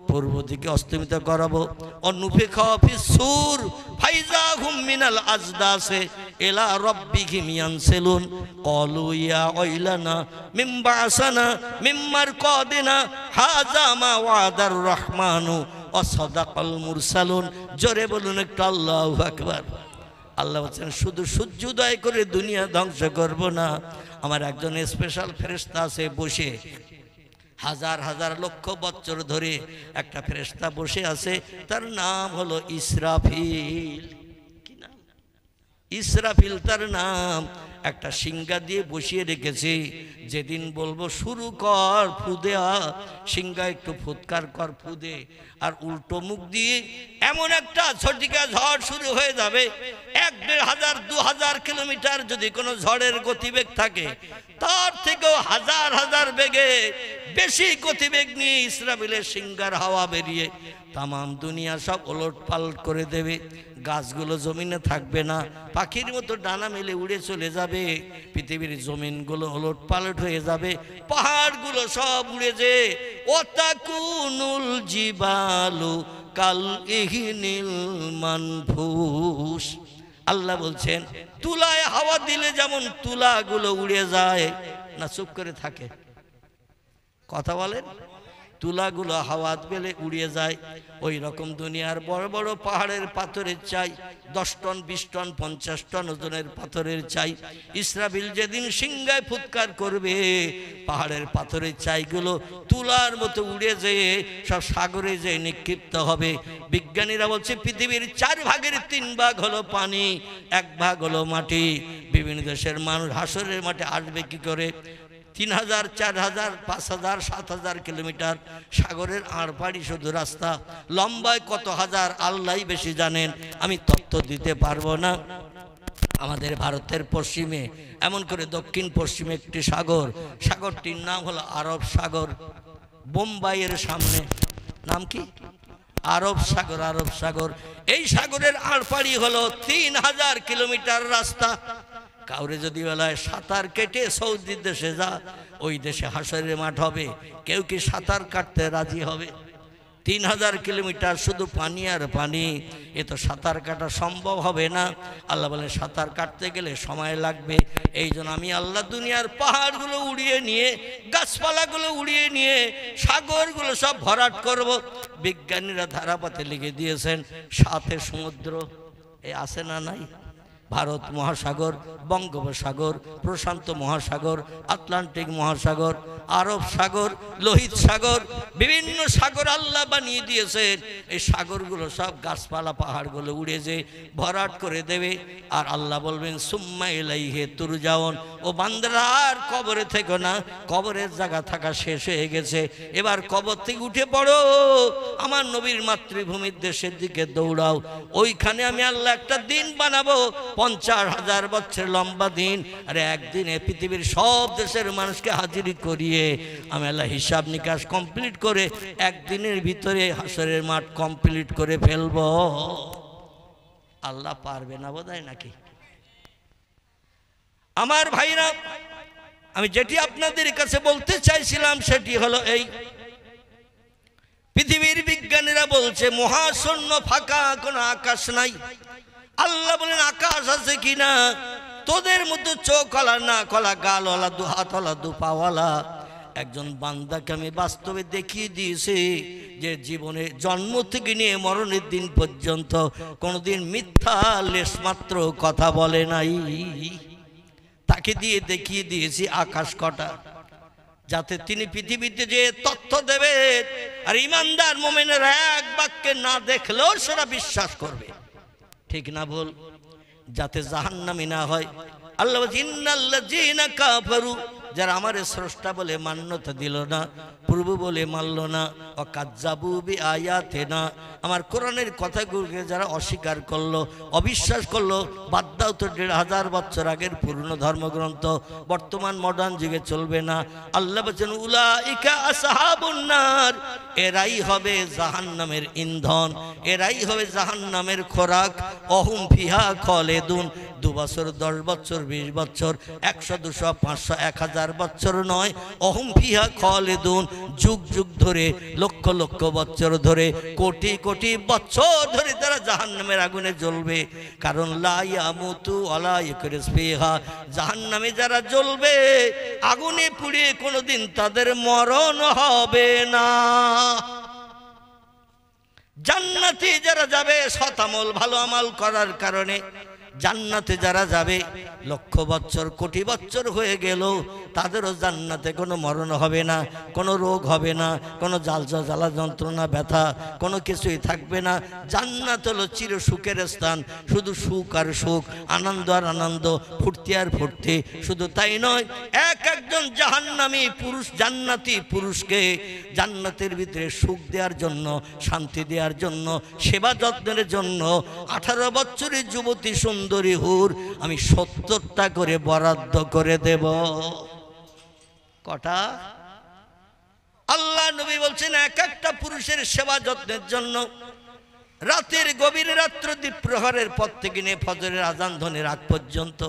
পূর্ব দিকে অস্তমিত করাবো। অনুফিখা ফিসসুর ফাইজা হুম মিনাল আজদাসে ইলা রাব্বিহিম ইয়ানসিলুন ক্বালু ইয়া ওয়াইলানা মিম বাসানা মিম্মার কাদিনা হাযা মা ওয়াদার রহমানু ওয়া সাদাকাল মুরসালুন। জোরে বলুন একটু আল্লাহু আকবার। আল্লাহ বলছেন শুধু সূর্যোদয় করে দুনিয়া ধ্বংস করব না, আমার একজন স্পেশাল ফেরেশতা আছে বসে, হাজার হাজার লক্ষ বছর ধরে একটা ফেরেশতা বসে আছে, তার নাম হলো ইসরাফিল। কি নাম? ইসরাফিল তার নাম। একটা সিংহা দিয়ে বসিয়ে রেখেছে। যেদিন বলবো শুরু কর ফু দেয়া, সিংহা একটু ফুৎকার কর ফু দে, আর উল্টো মুখ দিয়ে এমন একটা ঝটিকা ঝড় শুরু হয়ে যাবে। 1,500 2,000 কিলোমিটার যদি কোনো ঝড়ের গতিবেগ থাকে, তার থেকেও হাজার হাজার বেগে বেশি গতিবেগ নিয়ে ইসরাফিলের সিংহার হাওয়া বেরিয়ে তাম দুনিয়া সব ওলট পালট করে দেবে। গাছগুলো জমিনে থাকবে না, পাখির মতো ডানা মেলে উড়ে চলে যাবে। পৃথিবীর জমিনগুলো ওলট পালট হয়ে যাবে, পাহাড়গুলো সব উড়ে যে ওয়াতাকুনুল জিবালু কাল ইহনিল মানফুস। আল্লাহ বলছেন তুলায় হাওয়া দিলে যেমন তুলাগুলো উড়ে যায় না, চুপ করে থাকে, কথা বলেন, তুলাগুলো হাওয়া পেলে উড়িয়ে যায়, ওই রকম দুনিয়ার বড় বড় পাহাড়ের পাথরের চাই 10 টন 20 টন 50 টন ওজনের পাথরের চাই ইসরাফিল যেদিন সিংহায় ফুৎকার করবে, পাহাড়ের পাথরের চাইগুলো তুলার মতো উড়ে যেয়ে সব সাগরে যেয়ে নিক্ষিপ্ত হবে। বিজ্ঞানীরা বলছে পৃথিবীর 4 ভাগের 3 ভাগ হলো পানি, 1 ভাগ হলো মাটি। বিভিন্ন দেশের মানুষ হাসরের মাঠে আসবে কি করে? 3000 4000 5000 7000 কিলোমিটার সাগরের আড়পাড়ি শুধু রাস্তা, লম্বায় কত হাজার আল্লাহই বেশি জানেন, আমি তথ্য দিতে পারবো না। আমাদের ভারতের পশ্চিমে এমন করে দক্ষিণ পশ্চিমে একটি সাগর, সাগরটির নাম হলো আরব সাগর। বোম্বাইয়ের সামনে নাম কি? আরব সাগর। আরব সাগর, এই সাগরের আড়পাড়ি হলো 3000 কিলোমিটার রাস্তা। কাউরে যদি বলায় সাঁতার কেটে সৌদি দেশে যা, ওই দেশে হাসরের মাঠ হবে, কেউ কি সাঁতার কাটতে রাজি হবে? 3000 কিলোমিটার শুধু পানি আর পানি, এ তো সাঁতার কাটা সম্ভব হবে না। আল্লাহ বলেন সাঁতার কাটতে গেলে সময় লাগবে। এই জন্য আমি আল্লাহ দুনিয়ার পাহাড়গুলো উড়িয়ে নিয়ে, গাছপালাগুলো উড়িয়ে নিয়ে, সাগরগুলো সব ভরাট করব। বিজ্ঞানীরা ধারাপাতে লিখে দিয়েছেন 7 সমুদ্র এ আছে না নাই? ভারত মহাসাগর, বঙ্গোপসাগর, প্রশান্ত মহাসাগর, আটলান্টিক মহাসাগর, আরব সাগর, লোহিত সাগর, বিভিন্ন সাগর আল্লাহ বানিয়ে দিয়েছেন। এই সাগরগুলো সব গাছপালা পাহাড়গুলো উড়ে যে ভরাট করে দেবে। আর আল্লাহ বলবেন সুম্মা ইলাইহি তুরজাউন, ও বান্দারা আর কবরে থেকো না, কবরের জায়গা থাকা শেষ হয়ে গেছে, এবার কবর থেকে উঠে পড়ো, আমার নবীর মাতৃভূমির দেশের দিকে দৌড়াও। ওইখানে আমি আল্লাহ একটা দিন বানাবো, 50,000 বছর লম্বা দিন। আর একদিনে পৃথিবীর সব দেশের মানুষকে হাজিরি করিয়ে আমি আল্লাহ হিসাব নিকাশ কমপ্লিট করে একদিনের ভিতরে হাসরের মাঠ কমপ্লিট করে ফেলবো। আল্লাহ পারবে না বোধহয় নাকি? আমার ভাইরা, আমি যেটি আপনাদের কাছে বলতে চাইছিলাম সেটি হলো এই, পৃথিবীর বিজ্ঞানীরা বলছে মহাশূন্য ফাঁকা, কোনো আকাশ নাই। আল্লাহ বলেন আকাশ আছে কিনা? তোদের মতো চোখওয়ালা, নাকওয়ালা, গালওয়ালা, 2 হাতওয়ালা 2 পাওয়ালা একজন বান্দাকে আমি বাস্তবে দেখিয়ে দিয়েছি যে জীবনে জন্ম থেকে নিয়ে মরণের দিন পর্যন্ত কোনোদিন মিথ্যা লেশমাত্র কথা বলে নাই। তাকে দিয়ে দেখিয়ে দিয়েছি আকাশ কটা, যাতে তিনি পৃথিবীতে যে তথ্য দেবে আর ইমানদার মুমিনেরা এক বাক্যে না দেখলেও সেটা বিশ্বাস করবে। ঠিক না ভুল? যাতে জাহান্নামী না হয়। আল্লাহ ইন্নাল্লাযীনা কাফারু, যারা আমার স্রষ্টা বলে মান্যতা দিল না, প্রভু বলে মানল না, ও কাজ্জাবু বিআয়াতিনা, আমার কোরআনের কথাগুলোকে যারা অস্বীকার করলো, অবিশ্বাস করলো, বাদ দাও তো 1500 বছর আগের পুরনো ধর্মগ্রন্থ বর্তমান মডার্ন যুগে চলবে না। আল্লাহ বলেন উলাইকা আসহাবুন নার, এরাই হবে জাহান্নামের ইন্ধন, এরাই হবে জাহান্নামের খোরাক। অহুম ফিহা খালিদুন, 2 বছর 10 বছর 20 বছর 100 200 500 1000 বছর নয়, অহুম ফিহা খালিদুন, যুগ যুগ ধরে, লক্ষ লক্ষ বছর ধরে, কোটি কোটি বছর ধরে তারা জাহান্নামের আগুনে জ্বলবে। কারণ লা ইয়ামুতু ওয়ালা ইয়াকুরু ফিহা, জাহান্নামে যারা জ্বলবে আগুনে পুড়ে কোনোদিন তাদের মরণ হবে না। জান্নাতে যারা যাবে সৎ আমল ভালো আমল করার কারণে, জান্নাতে যারা যাবে লক্ষ বছর কোটি বছর হয়ে গেল তাদেরও জান্নাতে কোনো মরণ হবে না, কোনো রোগ হবে না, কোনো জ্বালা যন্ত্রণা ব্যথা কোনো কিছুই থাকবে না। জান্নাত হলো চির সুখের স্থান, শুধু সুখ আর সুখ, আনন্দ আর আনন্দ, ফুর্তি আর ফুর্তি। শুধু তাই নয়, একজন জাহান্নামী পুরুষ জান্নাতি পুরুষকে জান্নাতের ভিতরে সুখ দেওয়ার জন্য, শান্তি দেওয়ার জন্য, সেবা যত্নের জন্য 18 বছরের যুবতী সুন্দরী হুর আমি 70টা করে বরাদ্দ করে দেব। কটা? আল্লাহ নবী বলছেন এক একটা পুরুষের সেবা যত্নের জন্য রাতের গভীর রাত্র দ্বীপ্রহরের পর থেকে নিয়ে ফজরের আজান ধ্বনির আগ পর্যন্ত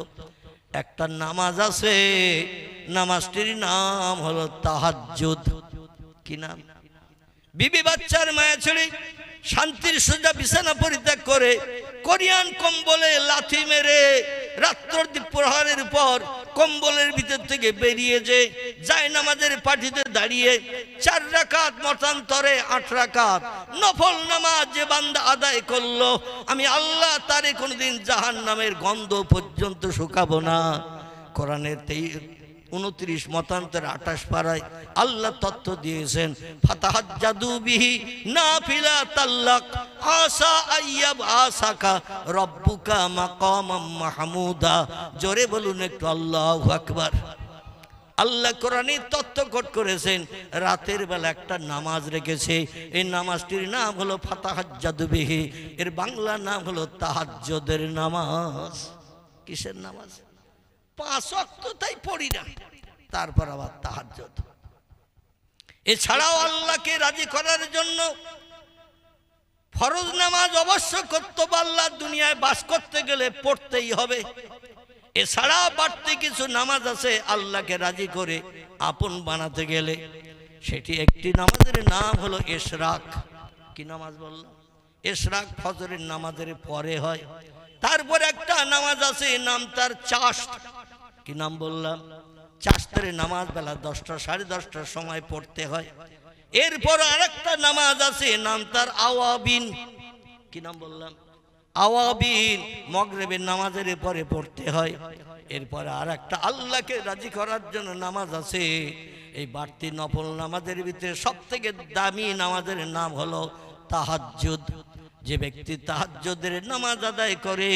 একটা নামাজ আছে, নামাজটির নাম হলো তাহাজ্জুদ। কি নাম? বিবি বাচ্চার মায়া ছেড়ে শান্তির সোজা বিছানা পরিত্যাগ করে কোরিয়ান কম্বলে লাথি মেরে রাত্র দ্বীপ্রহরের পর কম্বলের ভিতর থেকে বেরিয়ে যে যায় নামাজের পাঠিতে দাঁড়িয়ে 4 রাকাত মতান্তরে 8 রাকাত নফল নামাজ যে বান্দা আদায় করলো, আমি আল্লাহ তারে কোনদিন জাহান্নামের গন্ধ পর্যন্ত শুকাবো না। কোরআনের 29 মতান্তরে 28 পারায় আল্লাহ তত্ত্ব দিয়েছেন, ফাতাহাজ্জাদু বিহি নাফিলাতাল্লাক আসা আইয়াব আসাকা রব্বুকা মাকামাম মাহমুদা। জোরে বলুন একটু আল্লাহু আকবার। আল্লাহ কোরআনে তত্ত্ব কোট করেছেন, রাতের বেলা একটা নামাজ রেখেছে, এই নামাজটির নাম হলো ফাতাহাজ্জাদু বিহি, এর বাংলা নাম হলো তাহাজ্জুদের নামাজ। কিসের নামাজ? 5 ওয়াক্ত তাই পড়ি না, তারপর আবার তাহাজ্জুদ। এছাড়াও আল্লাহকে রাজি করার জন্য ফরজ নামাজ অবশ্য কর্তব্য, আল্লাহ দুনিয়ায় বাস করতে গেলে পড়তেই হবে। এছাড়া বাড়তি কিছু নামাজ আছে আল্লাহকে রাজি করে আপন বানাতে গেলে, সেটি একটি নামাজের নাম হলো ইশরাক। কি নামাজ বললাম? ইশরাক ফজরের নামাজের পরে হয়। তারপর একটা নামাজ আছে, নাম তার চাশত। কি নাম বললাম? চাশতের নামাজ বেলা 10টা 10:30টার সময় পড়তে হয়। এরপর আরেকটা নামাজ আছে, নাম তার আওয়াবিন। কি নাম বললাম? আওয়াবিন, মাগরিবের নামাজের পরে পড়তে হয়। এরপর আরেকটা আল্লাহকে রাজি করার জন্য নামাজ আছে। এই বাড়তি নফল নামাজের ভিতরে সবথেকে দামি নামাজের নাম হলো তাহাজ্জুদ। যে ব্যক্তি তাহাজ্জুদের নামাজ আদায় করে,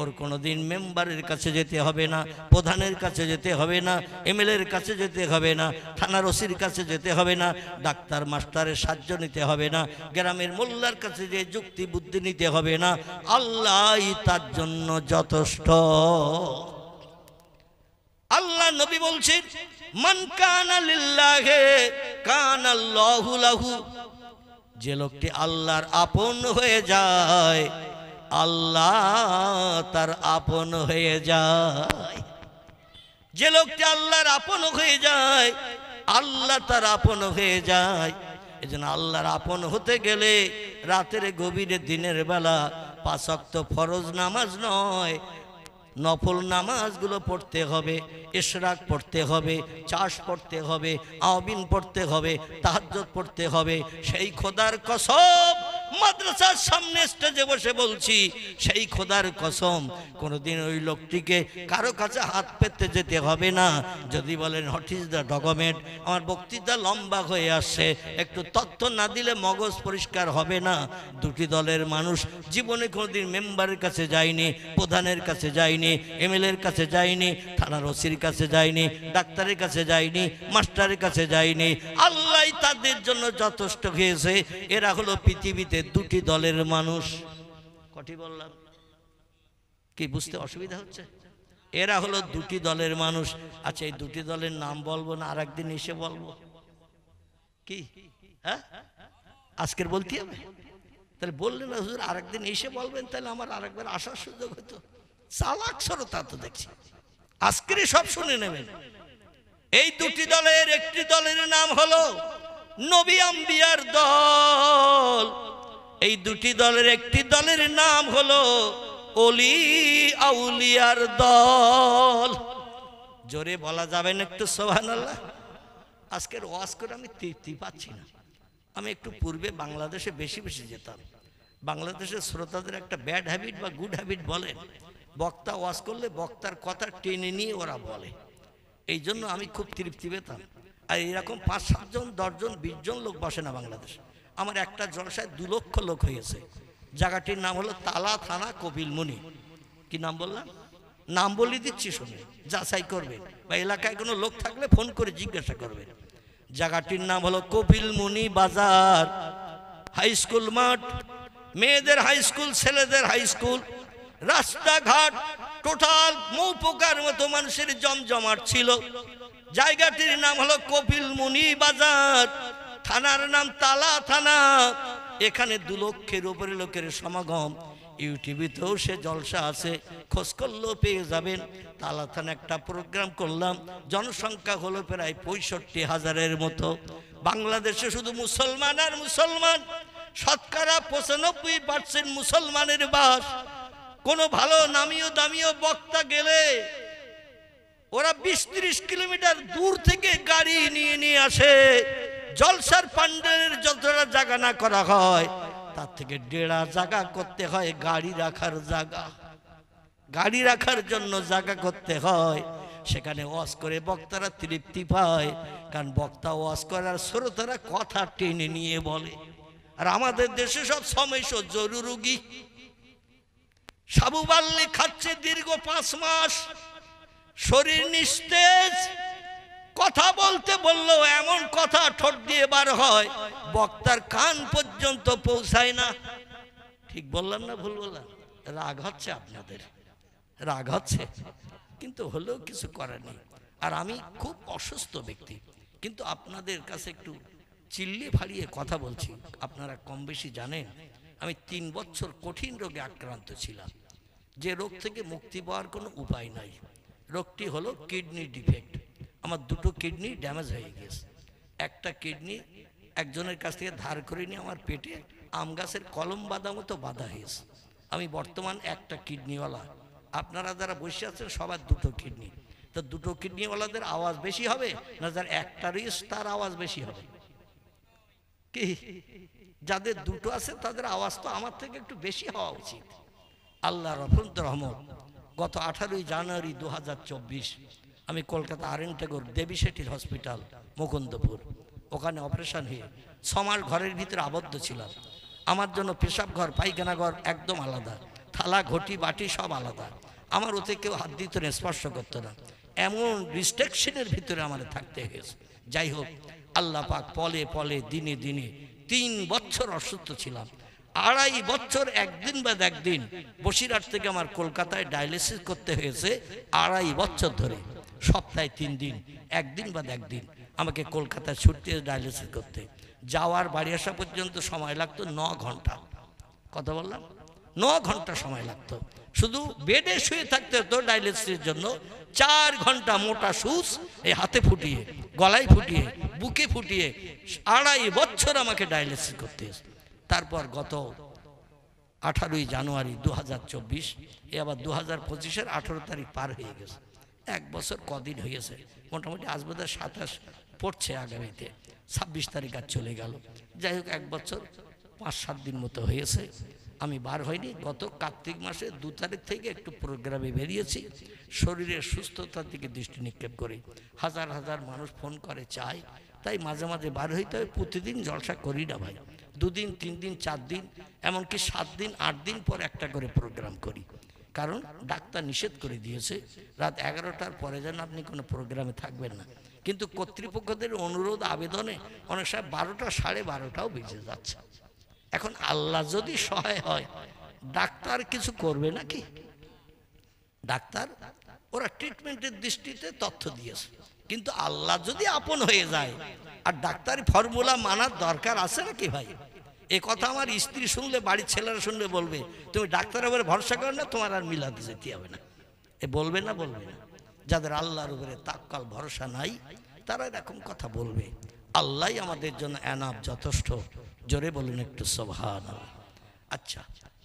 ওর কোনোদিন মেম্বারের কাছে যেতে হবে না, প্রধানের কাছে যেতে হবে না, এমএলএর কাছে যেতে হবে না, থানার ওসির কাছে যেতে হবে না, ডাক্তার মাস্টারের সাহায্য নিতে হবে না, গ্রামের মোল্লার কাছে যে যুক্তি বুদ্ধি নিতে হবে না, আল্লাহই তার জন্য যথেষ্ট। আল্লাহ নবী বলছেন, মান কানা লিল্লাহি কানাল্লাহু লাহু। যে লোকটি আল্লাহর আপন হয়ে যায়, আল্লাহ তার আপন হয়ে যায়। যে লোকটি আল্লাহর আপন হয়ে যায়, আল্লাহ তার আপন হয়ে যায়। এজন্য আল্লাহর আপন হতে গেলে রাতের গভীরে দিনের বেলা 5 ওয়াক্ত ফরজ নামাজ নয়, নফল নামাজগুলো পড়তে হবে। ইশরাক পড়তে হবে, চাশ পড়তে হবে, আওয়াবিন পড়তে হবে, তাহাজ্জুদ পড়তে হবে। সেই খোদার কসম, মাদ্রাসার সামনে স্টেজে বসে বলছি, সেই খোদার কসম, কোনোদিন ওই লোকটিকে কারো কাছে হাত পেতে যেতে হবে না। যদি বলেন হোয়াট ইজ দ্য ডকুমেন্ট, আমার বক্তৃতা লম্বা হয়ে আসছে, একটু তথ্য না দিলে মগজ পরিষ্কার হবে না। দুটি দলের মানুষ জীবনে কোনোদিন মেম্বারের কাছে যায়নি, প্রধানের কাছে যায়নি, এমএলএর কাছে যায়নি, থানার ওসির কাছে যায়নি, ডাক্তারের কাছে যায়নি, মাস্টারের কাছে যায়নি। আল্লাহ তাদের জন্য যথেষ্ট হয়েছে। এরা হলো পৃথিবীতে দুটি দলের মানুষ। কটি বললাম? কি বুঝতে অসুবিধা হচ্ছে? এরা হলো দুটি দলের মানুষ। আচ্ছা, এই দুটি দলের নাম বলবো না আরেকদিন এসে বলবো? কি হ্যাঁ, আজকের বলতে হবে? তাহলে বললেন না হুজুর আরেকদিন এসে বলবেন, তাহলে আমার আরেকবার আসার সুযোগ হতো। চালাক শ্রোতা তো দেখছি, আজকেরই সব শুনে নেবেন। এই দুটি দলের একটি দলের নাম হলো নবী আম্বিয়ার দল। এই দুটি দলের একটি দলের নাম হলো ওলি আউলিয়ার দল। জোরে বলা যাবে না একটু সুবহানাল্লাহ? আজকের ওয়াজ করে আমি তৃপ্তি পাচ্ছি না। আমি একটু পূর্বে বাংলাদেশে বেশি বেশি যেতাম। বাংলাদেশের শ্রোতাদের একটা ব্যাড হ্যাবিট বা গুড হ্যাবিট বলেন, বক্তা ওয়াজ করলে বক্তার কথা টেনে নিয়ে ওরা বলে। এই জন্য আমি খুব তৃপ্তি পেতাম। আর এরকম 5-7 জন 10 জন 20 জন লোক বসে না বাংলাদেশ। আমার একটা জলসায় 2 লক্ষ লোক হয়েছে। জায়গাটির নাম হলো তালা থানা কপিলমুনি। কি নাম বললাম? নাম বলে দিচ্ছি, শুনে যাচাই করবেন, বা এলাকায় কোনো লোক থাকলে ফোন করে জিজ্ঞাসা করবেন। জায়গাটির নাম হলো কপিলমুনি বাজার। হাই স্কুল মাঠ, মেয়েদের হাই স্কুল, ছেলেদের হাই স্কুল, রাস্তাঘাট টোটাল মৌপোকার মতো মানুষের জমজমাট ছিল। জায়গাটির নাম হলো কপিল মুনি বাজার, থানার নাম তালা থানা। এখানে 2 লক্ষের উপরে লোকের সমাগম। ইউটিউবেতেও সে জলসা আছে, খোঁজ করলেও পেয়ে যাবেন। তালা থানা একটা প্রোগ্রাম করলাম, জনসংখ্যা হলো প্রায় 65,000-এর মতো। বাংলাদেশে শুধু মুসলমান আর মুসলমান, শতকরা 95% মুসলমানের বাস। কোনো ভালো নামিও দামিও বক্তা গেলে ওরা 20-30 কিলোমিটার দূর থেকে গাড়ি নিয়ে আসে। জলসার প্যান্ডেলের যতটা জায়গা না করা হয়, তার থেকে 1.5 জায়গা করতে হয় গাড়ি রাখার জায়গা। গাড়ি রাখার জন্য জায়গা করতে হয়। সেখানে ওয়াজ করে বক্তারা তৃপ্তি পায়, কারণ বক্তা ওয়াজ করার শ্রোতারা কথা টেনে নিয়ে বলে। আর আমাদের দেশে সব সমস্য জরুরুগী, সাবু বাল্লি খাচ্ছে দীর্ঘ 5 মাস, শরীর নিস্তেজ। কথা বলতে বললেও এমন কথা ঠোঁট দিয়ে বার হয়, বক্তার কান পর্যন্ত পৌঁছায় না। ঠিক বললাম না ভুল বললাম? রাগ হচ্ছে আপনাদের, রাগ হচ্ছে, কিন্তু হলেও কিছু করার নেই। আর আমি খুব অসুস্থ ব্যক্তি, কিন্তু আপনাদের কাছে একটু চিল্লিয়ে ফাড়িয়ে কথা বলছি। আপনারা কম বেশি জানেন আমি 3 বছর কঠিন রোগে আক্রান্ত ছিলাম, যে রোগ থেকে মুক্তি পাওয়ার কোনো উপায় নাই। রোগটি হলো কিডনি ডিফেক্ট। আমার 2টো কিডনি ড্যামেজ হয়ে গেছে। একটা কিডনি একজনের কাছ থেকে ধার করে নিয়ে আমার পেটে আম গাছের কলম বাঁধা মতো বাঁধা হয়েছে। আমি বর্তমান একটা কিডনিওয়ালা। আপনারা যারা বসে আছেন সবার 2টো কিডনি। তো 2টো কিডনিওয়ালাদের আওয়াজ বেশি হবে না যার একটা রয়েছে তার আওয়াজ বেশি হবে? কি যাদের 2টো আছে তাদের আওয়াজ তো আমার থেকে একটু বেশি হওয়া উচিত। আল্লাহ রহমত, গত 18ই জানুয়ারি 2024 আমি কলকাতা আর.এন. টেগোর দেবী শেঠির হসপিটাল মুকুন্দপুর, ওখানে অপারেশন হয়ে 6 মাস ঘরের ভিতরে আবদ্ধ ছিলাম। আমার জন্য পেশাব ঘর পায়খানা ঘর একদম আলাদা, থালা ঘটি বাটি সব আলাদা। আমার ওতে কেউ হাত দিত না, স্পর্শ করতো না, এমন রিস্ট্রিকশনের ভিতরে আমার থাকতে হয়েছে। যাই হোক, আল্লাহ পাক পলে পলে দিনে দিনে 3 বছর অসুস্থ ছিলাম। 2.5 বছর একদিন বাদ একদিন বসিরহাট থেকে আমার কলকাতায় ডায়ালিসিস করতে হয়েছে। 2.5 বছর ধরে সপ্তাহে 3 দিন, একদিন বাদ একদিন আমাকে কলকাতায় ছুটতে ডায়ালিসিস করতে। যাওয়ার বাড়ি আসা পর্যন্ত সময় লাগতো 9 ঘন্টা। কথা বললাম, 9 ঘন্টা সময় লাগতো। শুধু বেডে শুয়ে থাকতে হতো ডায়ালিসিসের জন্য। 4 ঘন্টা মোটা সুচ এই হাতে ফুটিয়ে, গলায় ফুটিয়ে, বুকে ফুটিয়ে 2.5 বছর আমাকে ডায়ালিসিস করতে হয়েছে। তারপর গত 18ই জানুয়ারি 2024, এ আবার 2025-এর 18 তারিখ পার হয়ে গেছে। 1 বছর কদিন হয়েছে, মোটামুটি আজ বোধহয় 27 পড়ছে, আগামীতে 26 তারিখ আর চলে গেল। যাই হোক, 1 বছর 5-7 দিন মতো হয়েছে আমি বার হইনি। গত কার্তিক মাসে 2 তারিখ থেকে একটু প্রোগ্রামে বেরিয়েছি, শরীরের সুস্থতার দিকে দৃষ্টি নিক্ষেপ করে। হাজার হাজার মানুষ ফোন করে চায়, তাই মাঝে মাঝে বার হইতে হয়। প্রতিদিন জলসা করি না ভাই, 2 দিন 3 দিন 4 দিন এমনকি 7 দিন 8 দিন পর একটা করে প্রোগ্রাম করি। কারণ ডাক্তার নিষেধ করে দিয়েছে রাত 11টার পরে যেন আপনি কোনো প্রোগ্রামে থাকবেন না। কিন্তু কর্তৃপক্ষদের অনুরোধ আবেদনে অনেক সময় 12টা 12:30টাও বেজে যাচ্ছে। এখন আল্লাহ যদি সহায় হয়, ডাক্তার কিছু করবে নাকি? ডাক্তার ওরা ট্রিটমেন্টের দৃষ্টিতে তথ্য দিয়েছে, কিন্তু আল্লাহ যদি আপন হয়ে যায়, আর ডাক্তারি ফর্মুলা মানার দরকার আছে নাকি ভাই? এ কথা আমার স্ত্রী শুনলে, বাড়ির ছেলেরা শুনলে বলবে, তুমি ডাক্তারের উপরে ভরসা করো না, তোমার আর মিলাতে যেতে হবে না। এ বলবে না? বলবে না? যাদের আল্লাহর উপরে তাক্কাল ভরসা নাই তারা এরকম কথা বলবে। আল্লাহ আমাদের জন্য এনাফ, যথেষ্ট। জোরে বলুন একটু সুবহানাল্লাহ। আচ্ছা,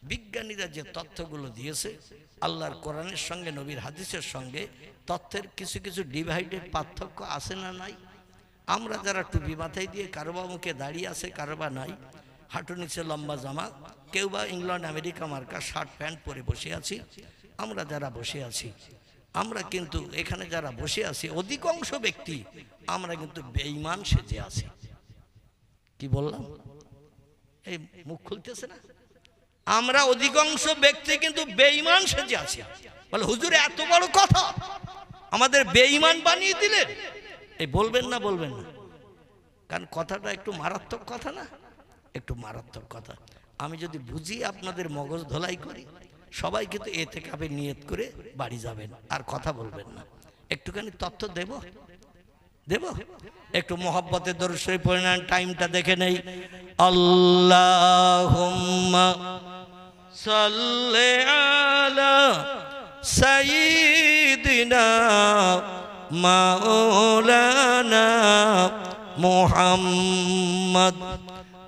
বিজ্ঞানীরা যে তথ্যগুলো দিয়েছে, আল্লাহর কোরআনের সঙ্গে নবীর হাদিসের সঙ্গে তথ্যের কিছু কিছু ডিভাইডেড পার্থক্য আছে না নাই? আমরা যারা টুপি মাথায় দিয়ে কারোবা মুখে দাঁড়িয়ে আছে, কারোবা নাই, হাঁটু নিচে লম্বা জামা, কেউ বা ইংল্যান্ড আমেরিকা মার্কা শার্ট প্যান্ট পরে বসে আছি, আমরা যারা বসে আছি, আমরা কিন্তু এখানে যারা বসে আছি অধিকাংশ ব্যক্তি আমরা কিন্তু বেঈমান সেজে আছি। কি বললাম? এই মুখ খুলতেছে না? আমরা অধিকাংশ ব্যক্তি কিন্তু বেঈমান সেজে আছি। বলে হুজুর এত বড় কথা আমাদের বেঈমান বানিয়ে দিলেন, এই বলবেন না? বলবেন না? কারণ কথাটা একটু মারাত্মক কথা না? একটু মারাত্মক কথা। আমি যদি বুঝি আপনাদের মগজ ধোলাই করি, সবাই কিন্তু এতেকাবে নিয়ত করে বাড়ি যাবেন, আর কথা বলবেন না। একটুখানি তথ্য দেব, দেব একটু মোহাব্বতে দরুদ শরীফ পড়ে নেন, টাইমটা দেখে নেই। আল্লাহুম্মা সাল্লি আলা সাইয়্যিদিনা মাওলানা মুহাম্মদ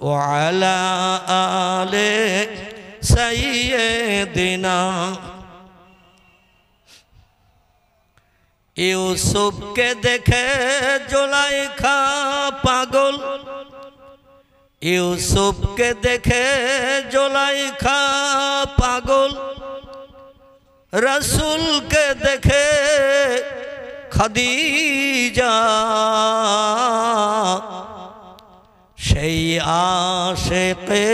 ওয়া আলা আলি সাইয়্যিদিনা। ইউসুফকে দেখে জুলাইখা পাগল, ইউসুফকে দেখে জুলাইখা পাগল, রসুলকে দেখে খাদিজা, সেই আশেকে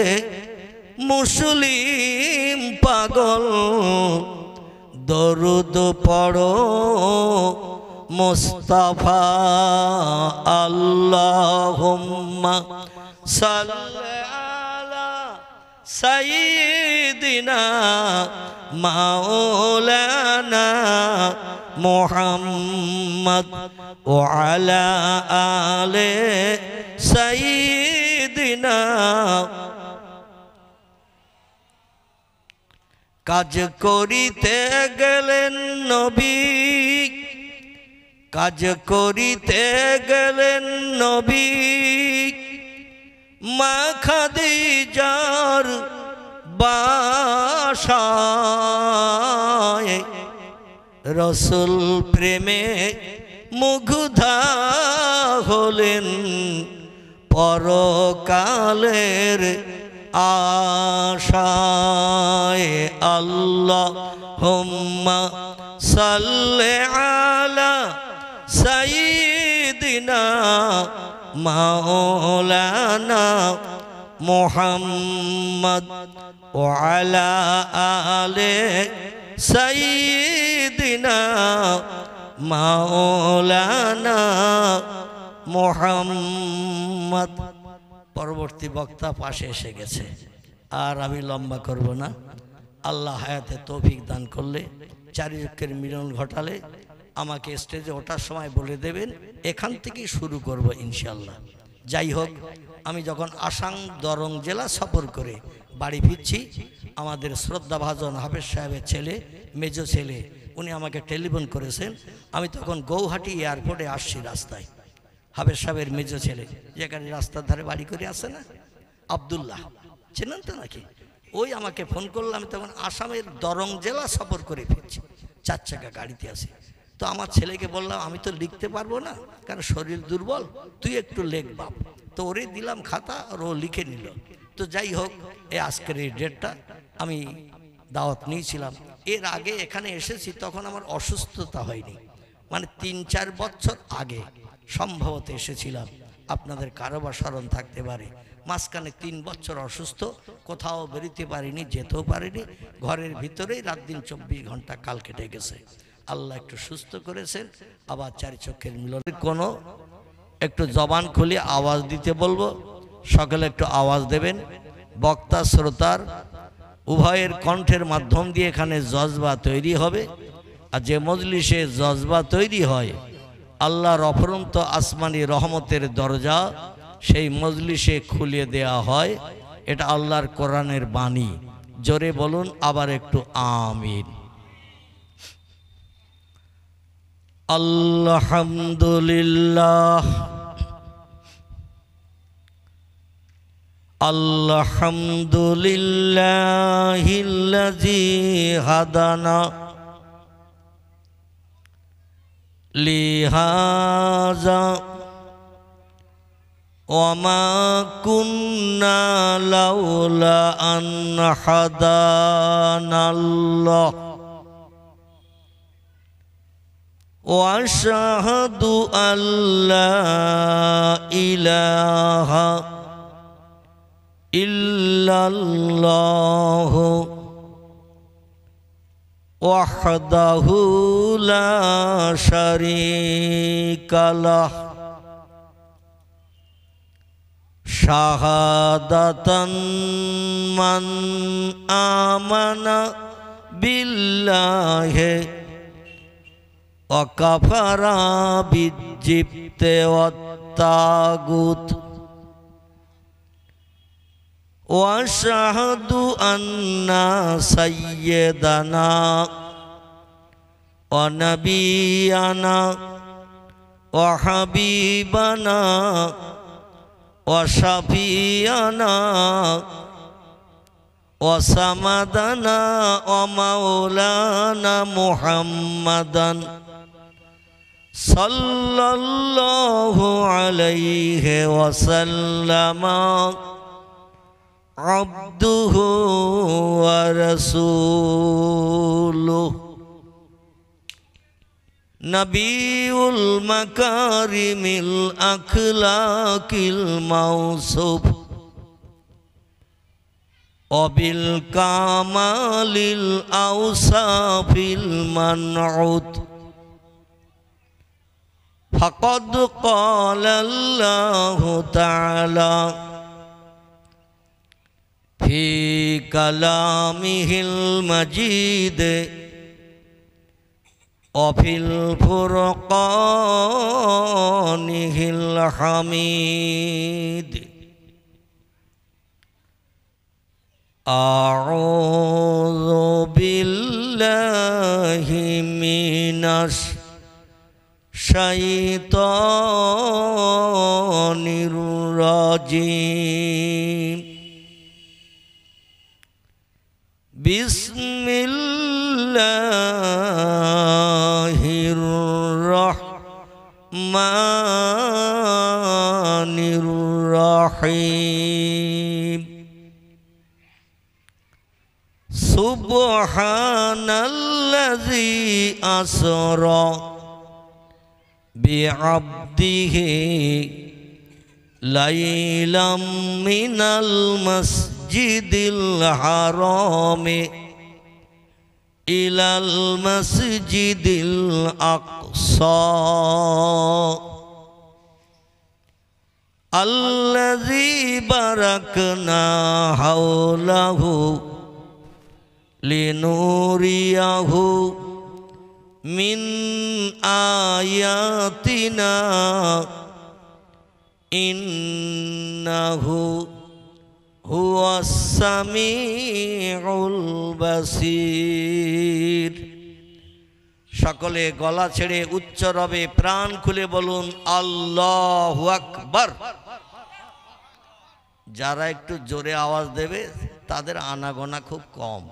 মুসলিম পাগল, দরুদ পড়ো মুস্তাফা। আল্লাহুম্মা সাল্লি আলা সাইয়্যিদিনা মাওলানা মুহাম্মদ ওয়া আলা আলি সাইয়্যিদিনা। কাজ করিতে গেলেন নবী, কাজ করিতে গেলেন নবী, মা খাদিজার বাসায়, রসুল প্রেমে মুগ্ধা হলেন, পরকালের আশায়। আল্লাহুম্মা সাল্লি আলা সাইয়্যিদিনা মাওলানা মুহাম্মদ ওয়া আলা আলি সাইয়্যিদিনা মাওলানা মুহাম্মদ। পরবর্তী বক্তা পাশে এসে গেছে, আর আমি লম্বা করব না। আল্লাহ হায়াতে তৌফিক দান করলে, চারিদিকের মিলন ঘটালে আমাকে স্টেজে ওঠার সময় বলে দেবেন, এখান থেকেই শুরু করব ইনশাল্লাহ। যাই হোক, আমি যখন আসাম দরং জেলা সফর করে বাড়ি ফিরছি, আমাদের শ্রদ্ধাভাজন হাফেজ সাহেবের ছেলে, মেজো ছেলে, উনি আমাকে টেলিফোন করেছেন। আমি তখন গৌহাটি এয়ারপোর্টে আসছি রাস্তায়। হাফেজ সাহেবের মেজো ছেলে, যেখানে রাস্তার ধারে বাড়ি করে আসে না, আবদুল্লাহ, চেনেন তো নাকি? ওই আমাকে ফোন করলাম। তখন আসামের দরং জেলা সফর করে ফিরছি, 4 চাকা গাড়িতে আসি। তো আমার ছেলেকে বললাম, আমি তো লিখতে পারবো না, কারণ শরীর দুর্বল, তুই একটু লেখ বাপ। তো ওরে দিলাম খাতা, আর ও লিখে নিল। তো যাই হোক, আজকের এই ডেটটা আমি দাওয়াত নিয়েছিলাম। এর আগে এখানে এসেছি, তখন আমার অসুস্থতা হয়নি, মানে 3-4 বছর আগে সম্ভবত এসেছিলাম। আপনাদের কারো বা স্মরণ থাকতে পারে। মাঝখানে 3 বছর অসুস্থ, কোথাও বেরোতে পারিনি, যেতেও পারিনি, ঘরের ভিতরেই রাত দিন 24 ঘন্টা কাল কেটে গেছে। আল্লাহ একটু সুস্থ করেছেন। আবার 4 চোখের মিলনে কোনো একটু জবান খুলে আওয়াজ দিতে বলবো, সকলে একটু আওয়াজ দেবেন। বক্তা শ্রোতার উভয়ের কণ্ঠের মাধ্যম দিয়ে এখানে জজবা তৈরি হবে। আর যে মজলিসে জজবা তৈরি হয়, আল্লাহর অফুরন্ত আসমানি রহমতের দরজা সেই মজলিসে খুলে দেয়া হয়। এটা আল্লাহর কোরআনের বাণী। জোরে বলুন আবার একটু আমিন। আলহামদুলিল্লাহ, আলহামদুলিল্লাহিল্লাযী হাদানা লিহাযা ওয়া মা কুন্না লাউলা আন হাদানাল্লাহ ওয়া আশহাদু আল্লা ইলাহা ইল্লাল্লাহু ওয়াহদাহু লা শারীকা লাহ শাহাদাতান মান আমানা বিল্লাহি ওয়াকাফারা বিজিবতে ওয়াত্তাগুত ওয়াশহাদু আন্না সাইয়্যিদানা ওয়া নাবিয়ানা ওয়া হাবিবানা ওয়া শাফিয়ানা ওয়া সামাদানা ওয়া মাওলানা মুহাম্মাদান সাল্লাল্লাহু আলাইহি ওয়া সাল্লামা আবদুহু ওয়া রাসূলুহু নবিউল মাকারিমিল আখলাকিল মাউসুফ অবিল কামালিল আওসাফিল মানউত ফাকাদ ক্বালাল্লাহু তাআলা ফি কালামিহিল মাজিদ অফিল ফুরকানিহিল হামিদ আউযু বিল্লাহি মিনাশ শাইতানির রাজিম বিসমিল্লাহির রহমানির রহিম সুবহানাল্লাযী আসরা বিআবদিহি লাইলাম মিনাল মাসজিদিল হারামি ইলাল মাসজিদিল আকসা আল্লাযী বারাকনা হাওলাহু লিনুরিয়াহু মিন আয়াতিনা ইন্নাহু হুয়াস সামিউল বাসীর। সকলে গলা ছেড়ে উচ্চ রবে প্রাণ খুলে বলুন আল্লাহু আকবার। যারা একটু জোরে আওয়াজ দেবে তাদের আনাগোনা খুব কম,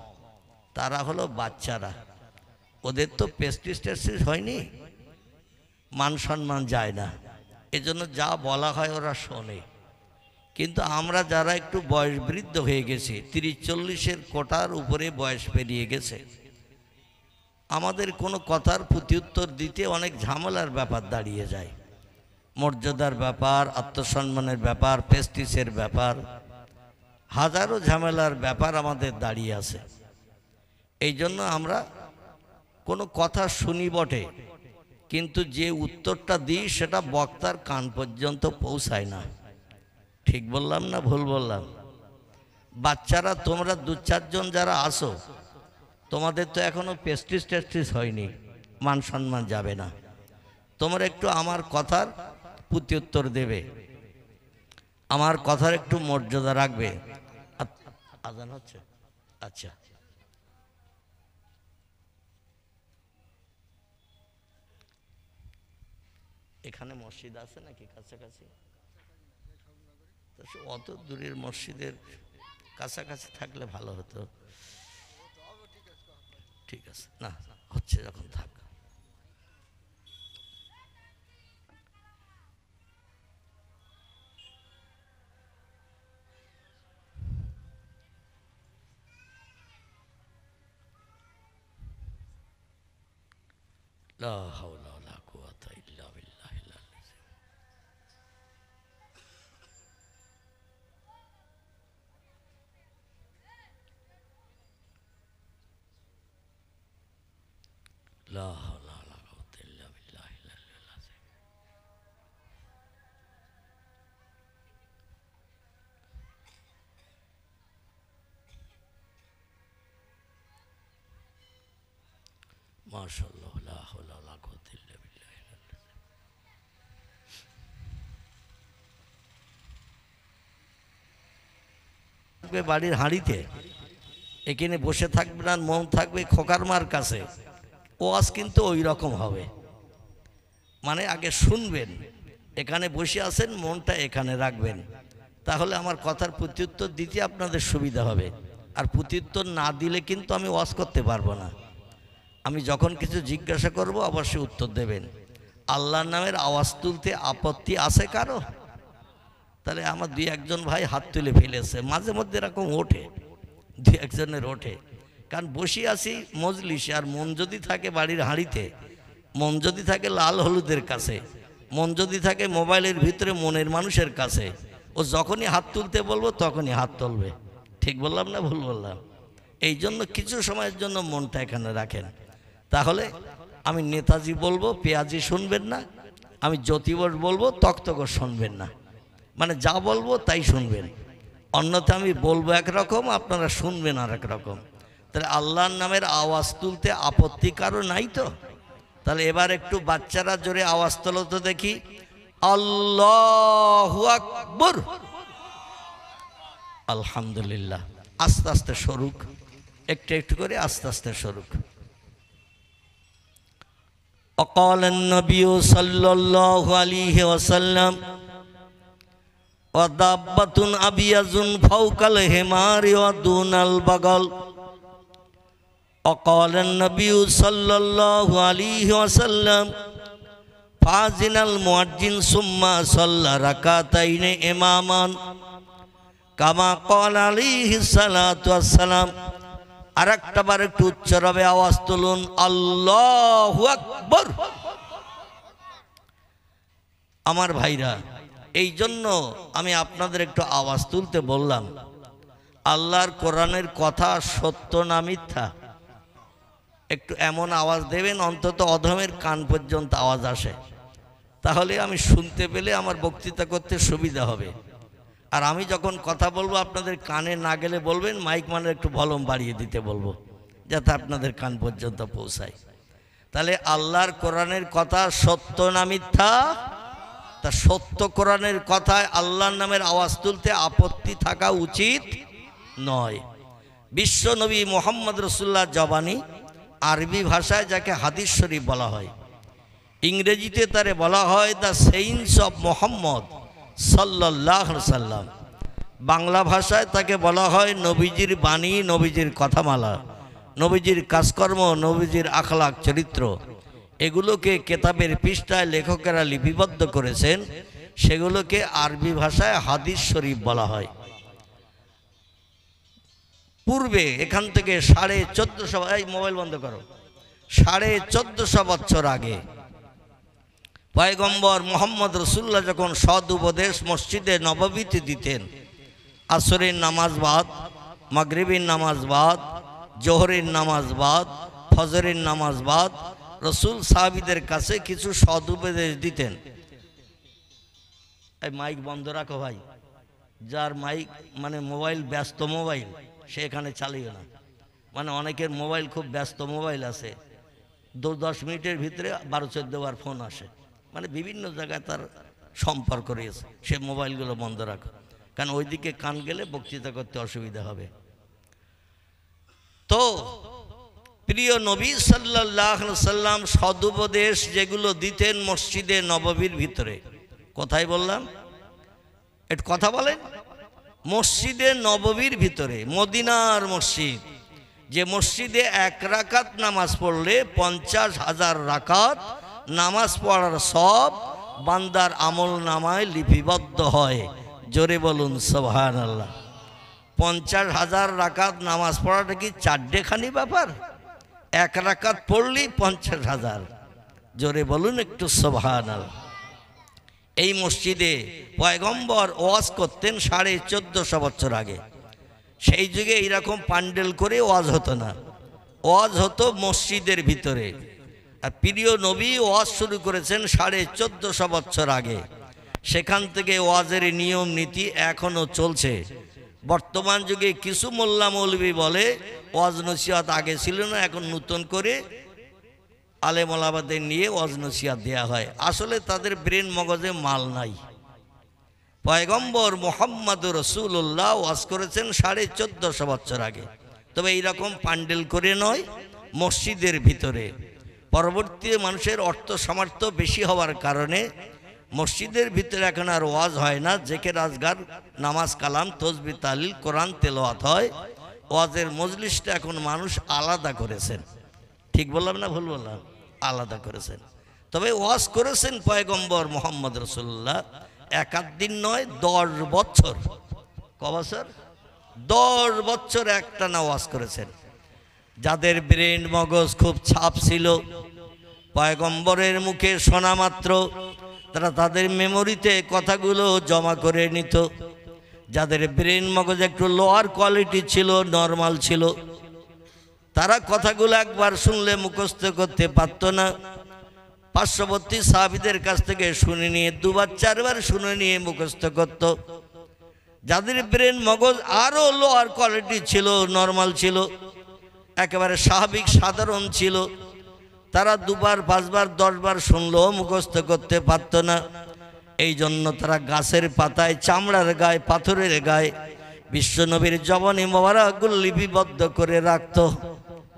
তারা হলো বাচ্চারা, ওদের তো পেস্টিস টেস্টিস হয়নি, মান সম্মান যায় না, এজন্য যা বলা হয় ওরা শোনে। কিন্তু আমরা যারা একটু বয়স বৃদ্ধ হয়ে গেছি, 30-40-এর কোটার উপরে বয়স পেরিয়ে গেছে, আমাদের কোনো কথার প্রত্যুত্তর দিতে অনেক ঝামেলার ব্যাপার দাঁড়িয়ে যায়। মর্যাদার ব্যাপার, আত্মসম্মানের ব্যাপার, পেস্টিসের ব্যাপার, হাজারো ঝামেলার ব্যাপার আমাদের দাঁড়িয়ে আছে। এই জন্য আমরা কোনো কথা শুনি বটে, কিন্তু যে উত্তরটা দিই সেটা বক্তার কান পর্যন্ত পৌঁছায় না। ঠিক বললাম না ভুল বললাম? বাচ্চারা তোমরা 2-4 জন যারা আসো, তোমাদের তো এখনো পেস্টিস টেস্টিস হয়নি, মান সম্মান যাবে না। তোমরা একটু আমার কথার প্রত্যুত্তর দেবে, আমার কথার একটু মর্যাদা রাখবে। আজান হচ্ছে? আচ্ছা, এখানে মসজিদ আছে নাকি কাছাকাছি? অত দূরের মসজিদের কাছাকাছি থাকলে ভালো হতো। ঠিক আছে, না হচ্ছে যখন থাক। লা হাওলা ওয়ালা কুওয়াতা ইল্লা বিল্লাহিল আলিয়্যিল আযীম। লা হাওলা ওয়ালা কুওয়াতা ইল্লা বিল্লাহিল আলিয়্যিল আযীম। মাশাআল্লাহ, লা হাওলা ওয়ালা কুওয়াতা ইল্লা বিল্লাহ। বাড়ির হাঁড়িতে এখানে বসে থাকবেন আর মন থাকবে খোকার মার কাছে। ওয়াজ কিন্তু ওই রকম হবে, মানে আগে শুনবেন, এখানে বসে আছেন, মনটা এখানে রাখবেন, তাহলে আমার কথার প্রত্যুত্তর দিতে আপনাদের সুবিধা হবে। আর প্রত্যুত্তর না দিলে কিন্তু আমি ওয়াজ করতে পারবো না। আমি যখন কিছু জিজ্ঞাসা করব অবশ্যই উত্তর দেবেন। আল্লাহর নামের আওয়াজ তুলতে আপত্তি আছে কারো? তাহলে আমার দুই একজন ভাই হাত তুলে ফেলেছে, মাঝে মধ্যে এরকম ওঠে, দুই একজনের ওঠে। কারণ বসে আছি মজলিসে, আর মন যদি থাকে বাড়ির হাঁড়িতে, মন যদি থাকে লাল হলুদের কাছে, মন যদি থাকে মোবাইলের ভিতরে মনের মানুষের কাছে, ও যখনই হাত তুলতে বলবো তখনই হাত তুলবে। ঠিক বললাম না ভুল বললাম? এই জন্য কিছু সময়ের জন্য মনটা এখানে রাখেন। তাহলে আমি নেতাজি বলবো, পেঁয়াজি শুনবেন না। আমি জ্যোতিবর বলবো, তক্তক শুনবেন না। মানে যা বলবো তাই শুনবেন, অন্যথা আমি বলবো একরকম, আপনারা শুনবেন আর একরকম। তাহলে আল্লাহর নামের আওয়াজ তুলতে আপত্তি কারো নাই তো? তাহলে এবার একটু বাচ্চারা জোরে আওয়াজ তোলো তো দেখি, আল্লাহু আকবার। আলহামদুলিল্লাহ। আস্তে আস্তে সরুক, একটু একটু করে আস্তে আস্তে সরুক। وقال النبي صلى الله عليه وسلم ودابة أبيض فوق الحمار ودون البغل وقال النبي صلى الله عليه وسلم فأذن المؤذن ثم صلى ركعتين إماما كما قال عليه الصلاة والسلام। আর একটা বার একটু উচ্চরবে আওয়াজ তুলুন, আল্লাহু আকবার। আমার ভাইরা, এই জন্য আমি আপনাদের একটু আওয়াজ তুলতে বললাম। আল্লাহর কোরআনের কথা সত্য না মিথ্যা? একটু এমন আওয়াজ দেবেন অন্তত অধমের কান পর্যন্ত আওয়াজ আসে, তাহলে আমি শুনতে পেলে আমার বক্তৃতা করতে সুবিধা হবে। আর আমি যখন কথা বলবো আপনাদের কানে না গেলে বলবেন, মাইক মানে একটু ভলিউম বাড়িয়ে দিতে বলবো, যাতে আপনাদের কান পর্যন্ত পৌঁছায়। তাহলে আল্লাহর কোরআনের কথা সত্য না মিথ্যা? তা সত্য কোরআনের কথায় আল্লাহর নামের আওয়াজ তুলতে আপত্তি থাকা উচিত নয়। বিশ্ব নবী মুহাম্মদ রাসূলুল্লাহ জবানি, আরবি ভাষায় যাকে হাদিস শরীফ বলা হয়, ইংরেজিতে তারে বলা হয় দ্য সেইন্স অফ মোহাম্মদ সাল্লাল্লাহু আলাইহি সাল্লাম। বাংলা ভাষায় তাকে বলা হয় নবীজির বাণী, নবীজির কথামালা, নবীজির কাজকর্ম, নবীজির আখলাক চরিত্র। এগুলোকে কেতাবের পৃষ্ঠায় লেখকেরা লিপিবদ্ধ করেছেন, সেগুলোকে আরবি ভাষায় হাদিস শরীফ বলা হয়। পূর্বে এখান থেকে 1450, এই মোবাইল বন্ধ করো, 1450 বছর আগে পয়গম্বর মুহাম্মদ রাসূলুল্লাহ যখন সদ উপদেশ মসজিদে নববীতে দিতেন, আসরের নামাজ বাদ, মাগরিবের নামাজ বাদ, জোহরের নামাজ বাদ, ফজরের নামাজ বাদ, রসুল সাহাবীদের কাছে কিছু সদ উপদেশ দিতেন। এই মাইক বন্ধ রাখো ভাই, যার মাইক মানে মোবাইল ব্যস্ত মোবাইল সে এখানে চালিও না। মানে অনেকের মোবাইল খুব ব্যস্ত মোবাইল আছে, 10 মিনিটের ভিতরে 12-14 বার ফোন আসে, মানে বিভিন্ন জায়গায় তার সম্পর্ক রয়েছে, সে মোবাইলগুলো বন্ধ রাখো, কারণ ওইদিকে কান গেলে বক্তৃতা করতে অসুবিধা হবে। তো প্রিয় নবী সাল্লাল্লাহু আলাইহি সাল্লাম সদুপদেশ যেগুলো দিতেন মসজিদে নববীর ভিতরে, কোথায় বললাম একটু কথা বলেন, মসজিদে নববীর ভিতরে, মদিনার মসজিদ, যে মসজিদে 1 রাকাত নামাজ পড়লে 50,000 রাকাত নামাজ পড়ার সব বান্দার আমল নামায় লিপিবদ্ধ হয়। জোরে বলুন সুবহানাল্লাহ। 50,000 রাকাত নামাজ পড়াটা কি চারটেখানি ব্যাপার? 1 রাকাত পড়লেই 50,000। জোরে বলুন একটু সুবহানাল্লাহ। এই মসজিদে পয়গম্বর ওয়াজ করতেন 1450 বছর আগে। সেই যুগে এইরকম প্যান্ডেল করে ওয়াজ হতো না, ওয়াজ হতো মসজিদের ভিতরে। আর প্রিয় নবী ওয়াজ শুরু করেছেন 1450 বছর আগে, সেখান থেকে ওয়াজের নিয়ম নীতি এখনও চলছে। বর্তমান যুগে কিছু মোল্লা মৌলবী বলে ওয়াজ নসিহত আগে ছিল না, এখন নতুন করে আলেম ওলামাদের নিয়ে ওয়াজ নসিহত দেওয়া হয়। আসলে তাদের ব্রেন মগজে মাল নাই। পয়গম্বর মুহাম্মদুর রাসূলুল্লাহ ওয়াজ করেছেন 1450 বছর আগে, তবে এইরকম প্যান্ডেল করে নয়, মসজিদের ভিতরে। পরবর্তী মানুষের অর্থ সামর্থ্য বেশি হওয়ার কারণে মসজিদের ভিতরে এখন আর ওয়াজ হয় না, জিকির আজগার, নামাজ কালাম, তাসবিহ তাহলিল, কোরআন তেলাওয়াত হয়। ওয়াজের মজলিসটা এখন মানুষ আলাদা করেছেন। ঠিক বললাম না ভুল বললাম? আলাদা করেছেন। তবে ওয়াজ করেছেন পয়গম্বর মুহাম্মদ রাসূলুল্লাহ এক আধ দিন নয়, 10 বছর। ক বছর? 10 বছর একটানা ওয়াজ করেছেন। যাদের ব্রেন মগজ খুব ছাপ ছিল, পয়গম্বরের মুখে শোনা মাত্র তারা তাদের মেমোরিতে কথাগুলো জমা করে নিত। যাদের ব্রেন মগজ একটু লোয়ার কোয়ালিটি ছিল, নর্মাল ছিল, তারা কথাগুলো একবার শুনলে মুখস্থ করতে পারত না। পার্শ্ববর্তী সাহাবীদের কাছ থেকে শুনে নিয়ে 2বার 4বার শুনে নিয়ে মুখস্থ করত। যাদের ব্রেন মগজ আরও লোয়ার কোয়ালিটি ছিল, নর্মাল ছিল, একেবারে স্বাভাবিক সাধারণ ছিল, তারা 2বার 5বার 10বার শুনলেও মুখস্থ করতে পারত না। এই জন্য তারা গাছের পাতায়, চামড়ার গায়ে, পাথরের গায়ে বিশ্বনবীর জবানি মোবারকগুলো লিপিবদ্ধ করে রাখত।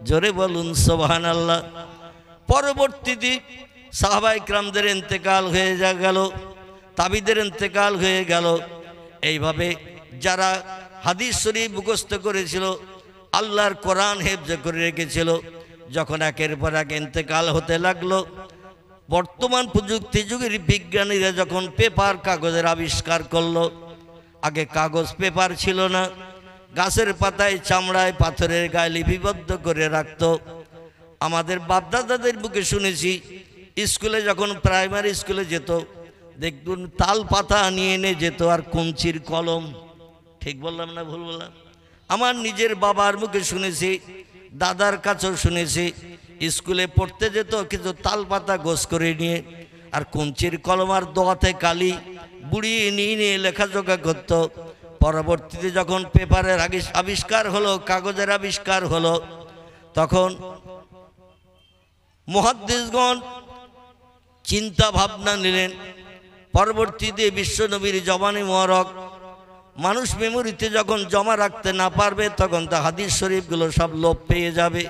জোরে বলুন সুবহানাল্লাহ। পরবর্তীতে সাহাবায়ে কিরামদের ইন্তেকাল হয়ে গেল, তাবিদের ইন্তেকাল হয়ে গেল। এইভাবে যারা হাদিস শরীফ মুখস্থ করেছিল, আল্লাহর কোরআন হেফজ করে রেখেছিল, যখন একের পর এক ইন্তেকাল হতে লাগলো, বর্তমান প্রযুক্তি যুগের বিজ্ঞানীরা যখন পেপার কাগজের আবিষ্কার করলো, আগে কাগজ পেপার ছিল না, গাছের পাতায়, চামড়ায়, পাথরের গায়ে লিপিবদ্ধ করে রাখত। আমাদের বাপদাদাদের মুখে শুনেছি, স্কুলে যখন প্রাইমারি স্কুলে যেত, দেখুন তাল পাতা নিয়ে এনে যেত আর কঞ্চির কলম। ঠিক বললাম না ভুল বললাম? আমার নিজের বাবার মুখে শুনেছি, দাদার কাছেও শুনেছি, স্কুলে পড়তে যেত কিছু তাল পাতা গোছ করে নিয়ে আর কঞ্চির কলম আর দোয়াতে কালি বুড়িয়ে নিয়ে নিয়ে লেখাজোখা করত। পরবর্তীতে যখন পেপারের আবিষ্কার হলো, কাগজের আবিষ্কার হলো, তখন মুহাদ্দিসগণ চিন্তা ভাবনা নিলেন, পরবর্তীতে বিশ্বনবীর জবানি মোবারক মানুষ মেমোরিতে যখন জমা রাখতে না পারবে, তখন তা হাদিস শরীফগুলো সব লোপ পেয়ে যাবে।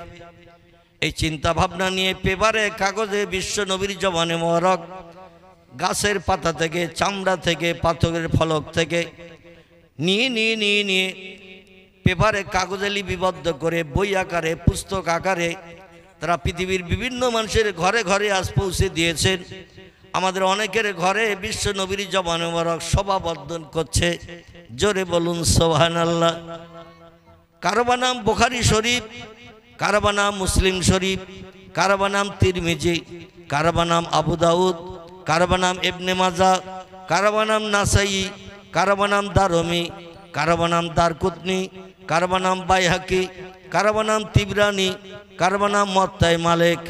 এই চিন্তা ভাবনা নিয়ে পেপারে, কাগজে বিশ্বনবীর জবানি মোবারক গাছের পাতা থেকে, চামড়া থেকে, পাথরের ফলক থেকে নিয়ে নিয়ে নিয়ে নিয়ে পেপারে, কাগজে লিপিবদ্ধ করে বই আকারে, পুস্তক আকারে তারা পৃথিবীর বিভিন্ন মানুষের ঘরে ঘরে আজ পৌঁছে দিয়েছেন। আমাদের অনেকের ঘরে বিশ্বনবীর জবানি মোবারক শোভাবর্ধন করছে। জোরে বলুন সুবহানাল্লাহ। কারো বা নাম বুখারী শরীফ, কারো বা নাম মুসলিম শরীফ, কারো বা নাম তিরমিজি, কারো বা নাম আবু দাউদ, কারো বা নাম ইবনে মাজাহ, কারো বা নাম নাসাই, কারো বা নাম দারমি, কারো বা নাম দারকুতনি, কারো বা নাম বাইহাকি, কারো বা নাম তিবরানি, কারো বা নাম মুওয়াত্তা মালিক,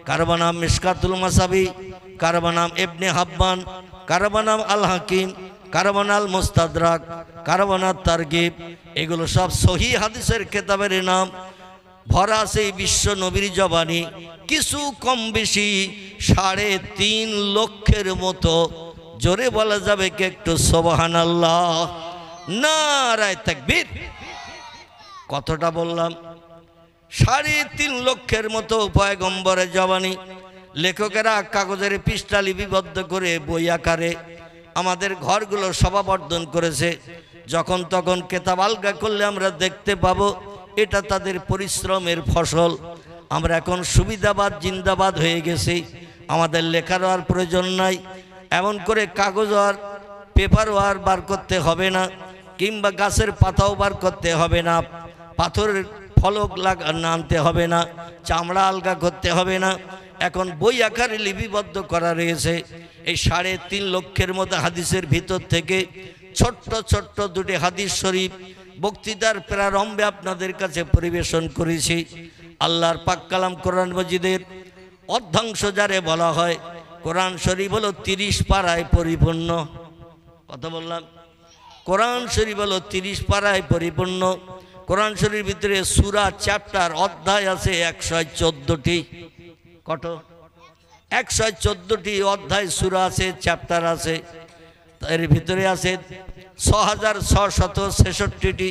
কারো বা নাম মিশকাতুল মাসাবি, কারো বা নাম ইবনে হাব্বান, কারো বা নাম আল হাকিম, কারো বা নাম মুস্তাদরাক, কারো বা নাম তারগিব। এগুলো সব সহিহ হাদিসের কিতাবের নাম। ভরা সেই বিশ্ব নবীর জবানি কিছু কম বেশি 3.5 লক্ষের মতো। জোরে বলা যাবে কি একটু সুবহানাল্লাহ? নারায়ে তাকবীর। কতটা বললাম? 3.5 লক্ষের মতো পয়গম্বরের জবানি লেখকেরা কাগজের পৃষ্ঠা লিপিবদ্ধ করে বই আকারে আমাদের ঘরগুলো শোভাবর্ধন করেছে। যখন তখন কেতাব আলগা করলে আমরা দেখতে পাবো এটা তাদের পরিশ্রমের ফসল। আমরা এখন সুবিধাবাদ জিন্দাবাদ হয়ে গেছি, আমাদের লেখারও আর প্রয়োজন নাই। এমন করে কাগজ আর পেপারও আর বার করতে হবে না, কিংবা গাছের পাতাও বার করতে হবে না, পাথরের ফলক আনতে হবে না, চামড়া আলগা করতে হবে না। এখন বই আকারে লিপিবদ্ধ করা রয়েছে। এই 3.5 লক্ষের মতো হাদিসের ভিতর থেকে ছোট্ট ছোট্ট 2টি হাদিস শরীফ বক্তৃতার প্রারম্ভে আপনাদের কাছে পরিবেশন করেছি। আল্লাহর পাক কালাম কোরআন মাজিদের অর্ধাংশ যারে বলা হয়, কোরআন শরীফ হলো 30 পারায় পরিপূর্ণ। কত বললাম? কোরআন শরীফ হলো 30 পারায় পরিপূর্ণ। কোরআন শরীফের ভিতরে সূরা, চ্যাপ্টার, অধ্যায় আছে 114টি। কত? 114টি অধ্যায় সূরা আছে, চ্যাপ্টার আছে। এর ভিতরে আছে 6666টি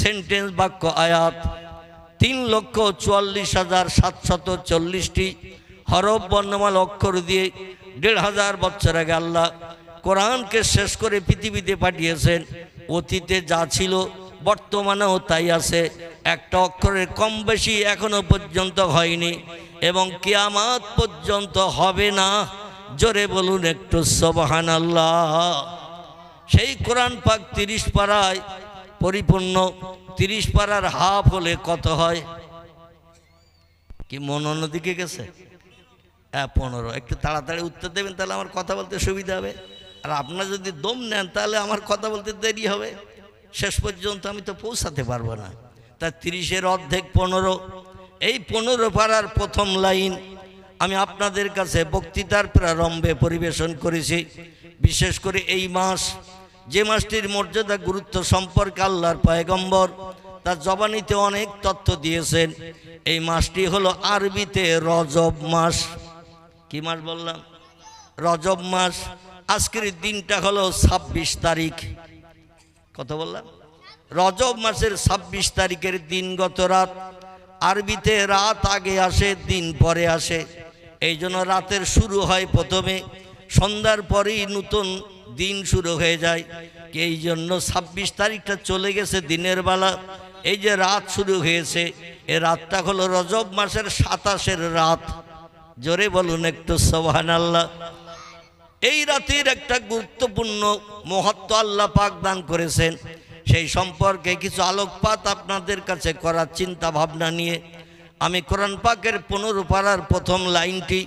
সেন্টেন্স, বাক্য, আয়াত, 3,44,740টি হরফ, বর্ণমালা, অক্ষর দিয়ে 1,500 বছর আগে আল্লাহ কোরআনকে শেষ করে পৃথিবীতে পাঠিয়েছেন। অতীতে যা ছিল বর্তমানেও তাই আছে, একটা অক্ষরের কম বেশি এখনো পর্যন্ত হয়নি এবং কিয়ামত পর্যন্ত হবে না। জোরে বলুন একটু সুবহানাল্লাহ। সেই কোরআন পাক 30 পারায় পরিপূর্ণ। 30 পারার হাফ হলে কত হয়? কি মন অন্যদিকে গেছে? 15। একটু তাড়াতাড়ি উত্তর দেবেন, তাহলে আমার কথা বলতে সুবিধা হবে। আর আপনারা যদি দম নেন তাহলে আমার কথা বলতে দেরি হবে, শেষ পর্যন্ত আমি তো পৌঁছাতে পারবো না। তা 30-এর অর্ধেক 15। এই 15 পারার প্রথম লাইন আমি আপনাদের কাছে বক্তৃতার প্রারম্ভে পরিবেশন করেছি। বিশেষ করে এই মাস, যে মাসটির মর্যাদা গুরুত্ব সম্পর্কে আল্লাহর পয়গম্বর তার জবানিতে অনেক তথ্য দিয়েছেন। এই মাসটি হলো আরবিতে রজব মাস। কি মাস বললাম? রজব মাস। আজকের দিনটা হলো 26 তারিখ। কত বললাম? রজব মাসের 26 তারিখের দিনগত রাত। আরবিতে রাত আগে আসে, দিন পরে আসে। এই জন্য রাতের শুরু হয় প্রথমে, সন্ধ্যার পরেই নতুন দিন শুরু হয়ে যায়। এই জন্য 26 তারিখটা চলে গেছে দিনের বেলা, এই যে রাত শুরু হয়েছে, এই রাতটা হলো রজব মাসের 27-এর রাত। জোরে বলুন একটু সুবহানাল্লাহ। এই রাতের একটা গুরুত্বপূর্ণ মহত্ব আল্লাহ পাক দান করেছেন। সেই সম্পর্কে কিছু আলোকপাত আপনাদের কাছে করার চিন্তা ভাবনা নিয়ে আমি কোরআন পাকের 15 পারার প্রথম লাইনটি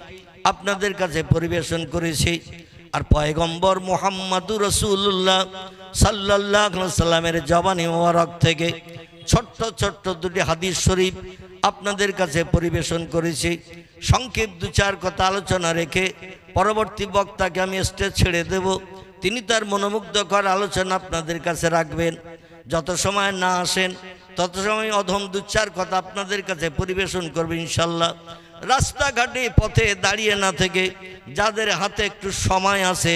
আপনাদের কাছে পরিবেশন করেছি। আর পয়গম্বর মুহাম্মাদুর রাসূলুল্লাহ সাল্লাল্লাহু আলাইহি সাল্লামের জবানি মোবারক থেকে ছোট্ট ছোট্ট দুটি হাদিস শরীফ আপনাদের কাছে পরিবেশন করেছি। সংক্ষেপ 2-4 কথা আলোচনা রেখে পরবর্তী বক্তাকে আমি স্টেজ ছেড়ে দেব। তিনি তার মনোমুগ্ধকর আলোচনা আপনাদের কাছে রাখবেন। যত সময় না আসেন তত সময় অধম 2-4 কথা আপনাদের কাছে পরিবেশন করবে ইনশাল্লাহ। রাস্তাঘাটে পথে দাঁড়িয়ে না থেকে যাদের হাতে একটু সময় আছে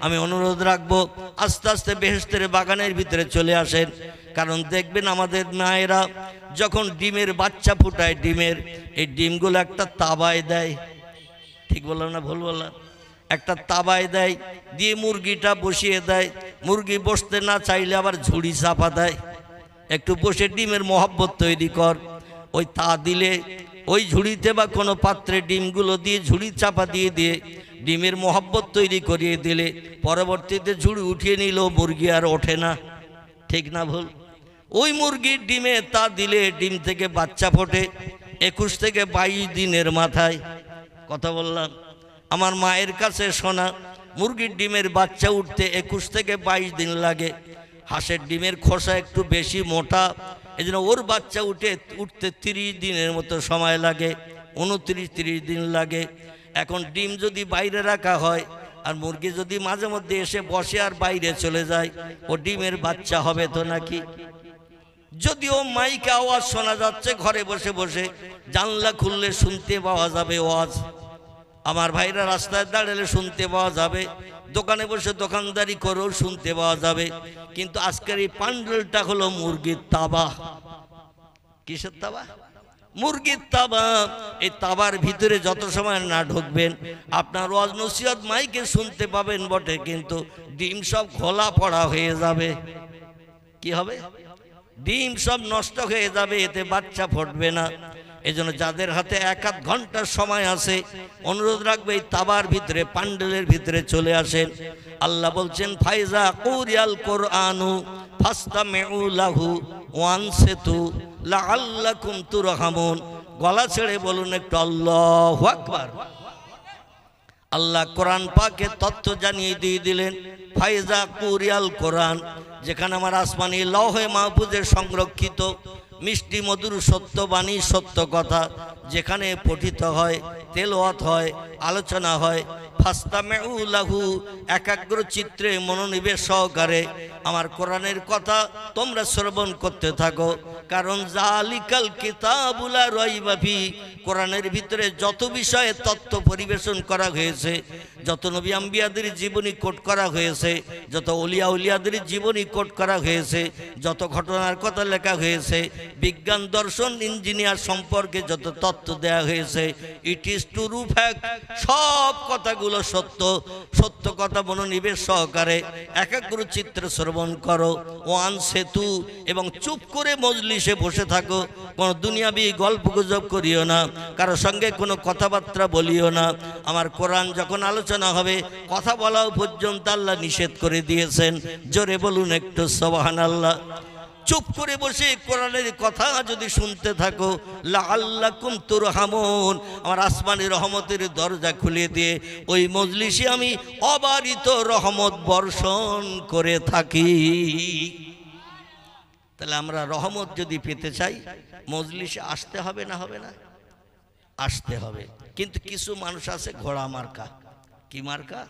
আমি অনুরোধ রাখবো আস্তে আস্তে বেহেশতের বাগানের ভিতরে চলে আসেন। কারণ দেখবেন আমাদের মায়েরা যখন ডিমের বাচ্চা ফুটায়, ডিমের এই ডিমগুলো একটা তাবায় দেয়। ঠিক বললাম না ভুল বললাম? একটা তাবায় দেয়, দিয়ে মুরগিটা বসিয়ে দেয়। মুরগি বসতে না চাইলে আবার ঝুড়ি চাপা দেয়, একটু বসে ডিমের মহব্বত তৈরি কর। ওই তা দিলে ওই ঝুড়িতে বা কোনো পাত্রে ডিমগুলো দিয়ে ঝুড়ি চাপা দিয়ে দিয়ে ডিমের মহব্বত তৈরি করিয়ে দিলে পরবর্তীতে ঝুড়ি উঠিয়ে নিল, মুরগি আর ওঠে না। ঠিক না ভুল? ওই মুরগির ডিমে তা দিলে ডিম থেকে বাচ্চা ফোটে 21 থেকে 22 দিনের মাথায়। কথা বললাম? আমার মায়ের কাছে শোনা, মুরগির ডিমের বাচ্চা উঠতে 21 থেকে 22 দিন লাগে। হাঁসের ডিমের খোসা একটু বেশি মোটা, এই জন্য ওর বাচ্চা উঠতে 30 দিনের মতো সময় লাগে, 29-30 দিন লাগে। এখন ডিম যদি বাইরে রাখা হয় আর মুরগি যদি মাঝে মধ্যে এসে বসে আর বাইরে চলে যায়, ও ডিমের বাচ্চা হবে তো নাকি? যদিও মাইকে আওয়াজ শোনা যাচ্ছে, ঘরে বসে বসে জানলা খুললে শুনতে পাওয়া যাবে ওয়াজ। আমার ভাইরা রাস্তায় দাঁড়ালে শুনতে পাওয়া যাবে, দোকানে বসে দোকানদারি করেও শুনতে পাওয়া যাবে। কিন্তু আজকের এই পান্ডেলটা হলো মুরগির তাবা। কিসের তাবা? মুরগির তাবা। এই তাবার ভিতরে যত সময় না ঢুকবেন আপনার ওয়াজ নসিহত মাইকে শুনতে পাবেন বটে, কিন্তু ডিম সব খোলা পড়া হয়ে যাবে। কি হবে? ডিম সব নষ্ট হয়ে যাবে, এতে বাচ্চা ফুটবে না। এজন্য যাদের হাতে 1-8 ঘন্টার সময় আছে অনুরোধ রাখবে এই তাবার ভিতরে, পান্ডেলের ভিতরে চলে আসেন। আল্লাহ বলছেন ফাইজা কুরিয়াল কুরআনু ফাসতামিউ লাহু ওয়ানসিতু লাআল্লাকুম তুরহামুন। গলা ছেড়ে বলুন একটু আল্লাহু আকবার। আল্লাহ কোরআন পাকে তথ্য জানিয়ে দিয়ে দিলেন ফাইজা কুরিয়াল কোরআন, যেখানে আমার আসমানি লৌহে মাহফুজে সংরক্ষিত মিষ্টি মধুর সত্য বাণী, সত্য কথা যেখানে পঠিত হয়, তেলাওয়াত হয়, আলোচনা হয়, ফাসতামিউ লাহু, একাগ্র চিত্রে মনোনিবেশ সহকারে আমার কোরআনের কথা তোমরা শ্রবণ করতে থাকো। কারণ জালিকাল কিতাবুল লা রাইবা ফি, কোরআনের ভিতরে যত বিষয়ে তথ্য পরিবেশন করা হয়েছে, যত নবী আম্বিয়াদের জীবনী কোট করা হয়েছে, যত ওলিয়া উলিয়াদের জীবনী কোট করা হয়েছে, যত ঘটনার কথা লেখা হয়েছে, বিজ্ঞান দর্শন ইঞ্জিনিয়ার সম্পর্কে যত তথ্য দেয়া হয়েছে, ইট ইজ ট্রু ফ্যাক্ট, সব কথাগুলো সত্য। সত্য কথা মনোনিবেশ সহকারে একাগ্র চিত্রে শ্রবণ করো, ওয়ান সেতু, এবং চুপ করে মজলিসে বসে থাকো। কোনো দুনিয়াবি গল্প গুজব করিও না, কারোর সঙ্গে কোনো কথাবার্তা বলিও না। আমার কোরআন যখন আলোচনা হবে, কথা বলাও পর্যন্ত আল্লাহ নিষেধ করে দিয়েছেন। জোরে বলুন একটু সুবহানাল্লাহ। চুপ করে বসে কোরআনের কথা যদি শুনতে থাকো, লাআল্লাকুম তুরহামুন, আমার আসমানি রহমতের দরজা খুলে দিয়ে ওই মজলিসে আমি অবারিত রহমত বর্ষণ করে থাকি। তাহলে আমরা রহমত যদি পেতে চাই, মজলিসে আসতে হবে না হবে না? আসতে হবে। কিন্তু কিছু মানুষ আছে ঘোড়া মার্কা। কি মার্কা?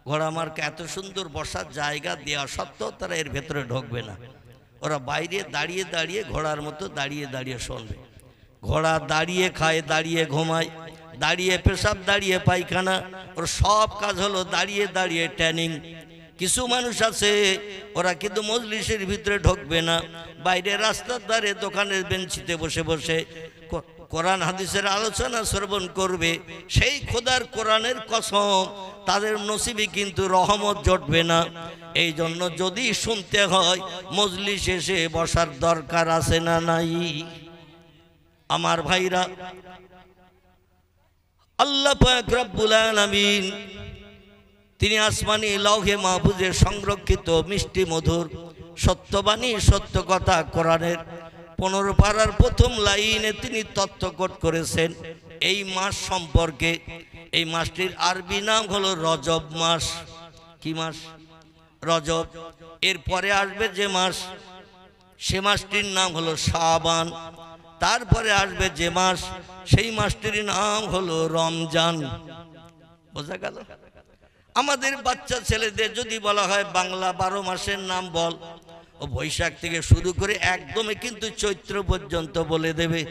ঘোড়া মার্কা। এত সুন্দর বসার জায়গা দেওয়া সত্ত্বেও তারা এর ভেতরে ঢুকবে না। ওরা বাইরে দাঁড়িয়ে দাঁড়িয়ে ঘোড়ার মতো দাঁড়িয়ে দাঁড়িয়ে শুনবে। ঘোড়া দাঁড়িয়ে খায়, দাঁড়িয়ে ঘুমায়, দাঁড়িয়ে পেশাব, দাঁড়িয়ে পায়খানা, ওর সব কাজ হলো দাঁড়িয়ে দাঁড়িয়ে ট্যানিং। কিছু মানুষ আছে ওরা কিন্তু মজলিসের ভিতরে ঢুকবে না, বাইরে রাস্তার ধারে দোকানের বেঞ্চিতে বসে বসে কোরআন হাদিসের আলোচনা শ্রবণ করবে। সেই খোদার কোরআনের কসম, তাদের নসিবে কিন্তু রহমত জটবে না। এই জন্য যদি শুনতে হয়, মজলিস এসে বসার দরকার আছে না নাই? আমার ভাইরা, আল্লাহ পাক রব্বুল আলামিন তিনি আসমানি লৌহে মাহফুজে সংরক্ষিত মিষ্টি মধুর সত্যবাণী সত্য কথা কোরআনের 15 পারার প্রথম লাইনে তিনি তথ্যকট করেছেন এই মাস সম্পর্কে। এই মাসটির আরবি নাম হলো রজব মাস। কি মাস? রজব। এরপরে আসবে যে মাস, সে মাসটির নাম হলো শাবান। তারপরে আসবে যে মাস, সেই মাসটির নাম হলো রমজান। বোঝা গেল? আমাদের বাচ্চা ছেলেদের যদি বলা হয় বাংলা 12 মাসের নাম বল, ও বৈশাখ থেকে শুরু করে একদমই কিন্তু চৈত্র পর্যন্ত বলে দেবে।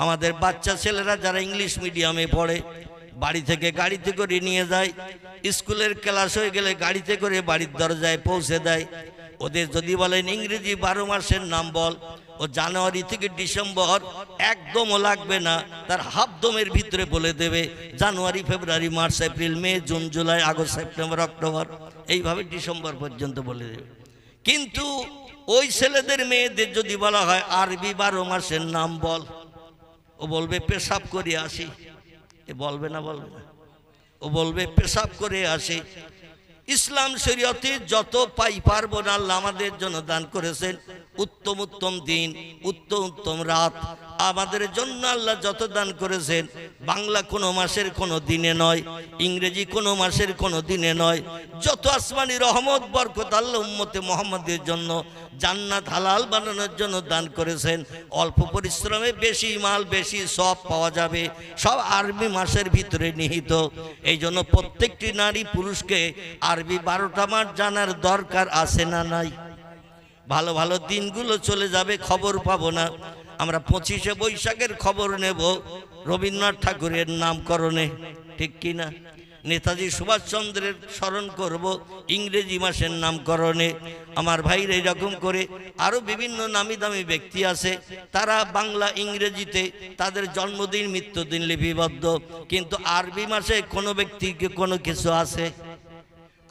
আমাদের বাচ্চা ছেলেরা যারা ইংলিশ মিডিয়ামে পড়ে, বাড়ি থেকে গাড়িতে করে নিয়ে যায়, স্কুলের ক্লাস হয়ে গেলে গাড়িতে করে বাড়ির দরজায় পৌঁছে দেয়। ওদের যদি বলেন ইংরেজি 12 মাসের নাম বল, ও জানুয়ারি থেকে ডিসেম্বর একদমও লাগবে না, তার হাফদমের ভিতরে বলে দেবে January, February, March, April, May, June, July, August, September, October, এইভাবে ডিসেম্বর পর্যন্ত বলে দেবে। কিন্তু ওই ছেলেদের মেয়েদের যদি বলা হয় আরবি 12 মাসের নাম বল, ও বলবে পেশাব করে আসি। এ বলবে না? বলবে না? ও বলবে পেশাব করে আসি। ইসলাম শরীয়তে যত পার্বণ আল্লাহ আমাদের জন্য দান করেছেন, উত্তম উত্তম দিন, উত্তম উত্তম রাত আমাদের জন্য আল্লাহ যত দান করেছেন, বাংলা কোনো মাসের কোনো দিনে নয়, ইংরেজি কোনো মাসের কোনো দিনে নয়। যত আসমানি রহমত বরকত আল্লাহ উম্মতে মুহাম্মাদের জন্য জান্নাত হালাল বানানোর জন্য দান করেছেন, অল্প পরিশ্রমে বেশি মাল, বেশি সব পাওয়া যাবে, সব আরবি মাসের ভিতরে নিহিত। এই জন্য প্রত্যেকটি নারী পুরুষকে আরবি 12টা মাস জানার দরকার আছে না নাই? ভালো ভালো দিনগুলো চলে যাবে, খবর পাবো না। আমরা 25শে বৈশাখের খবর নেব রবীন্দ্রনাথ ঠাকুরের নামকরণে, ঠিক কিনা? নেতাজি সুভাষচন্দ্রের স্মরণ করব ইংরেজি মাসের নামকরণে। আমার ভাইরা এরকম করে আরও বিভিন্ন নামি দামি ব্যক্তি আছে, তারা বাংলা ইংরেজিতে তাদের জন্মদিন মৃত্যুদিন লিপিবদ্ধ, কিন্তু আরবি মাসে কোনো ব্যক্তিকে কোনো কিছু আছে?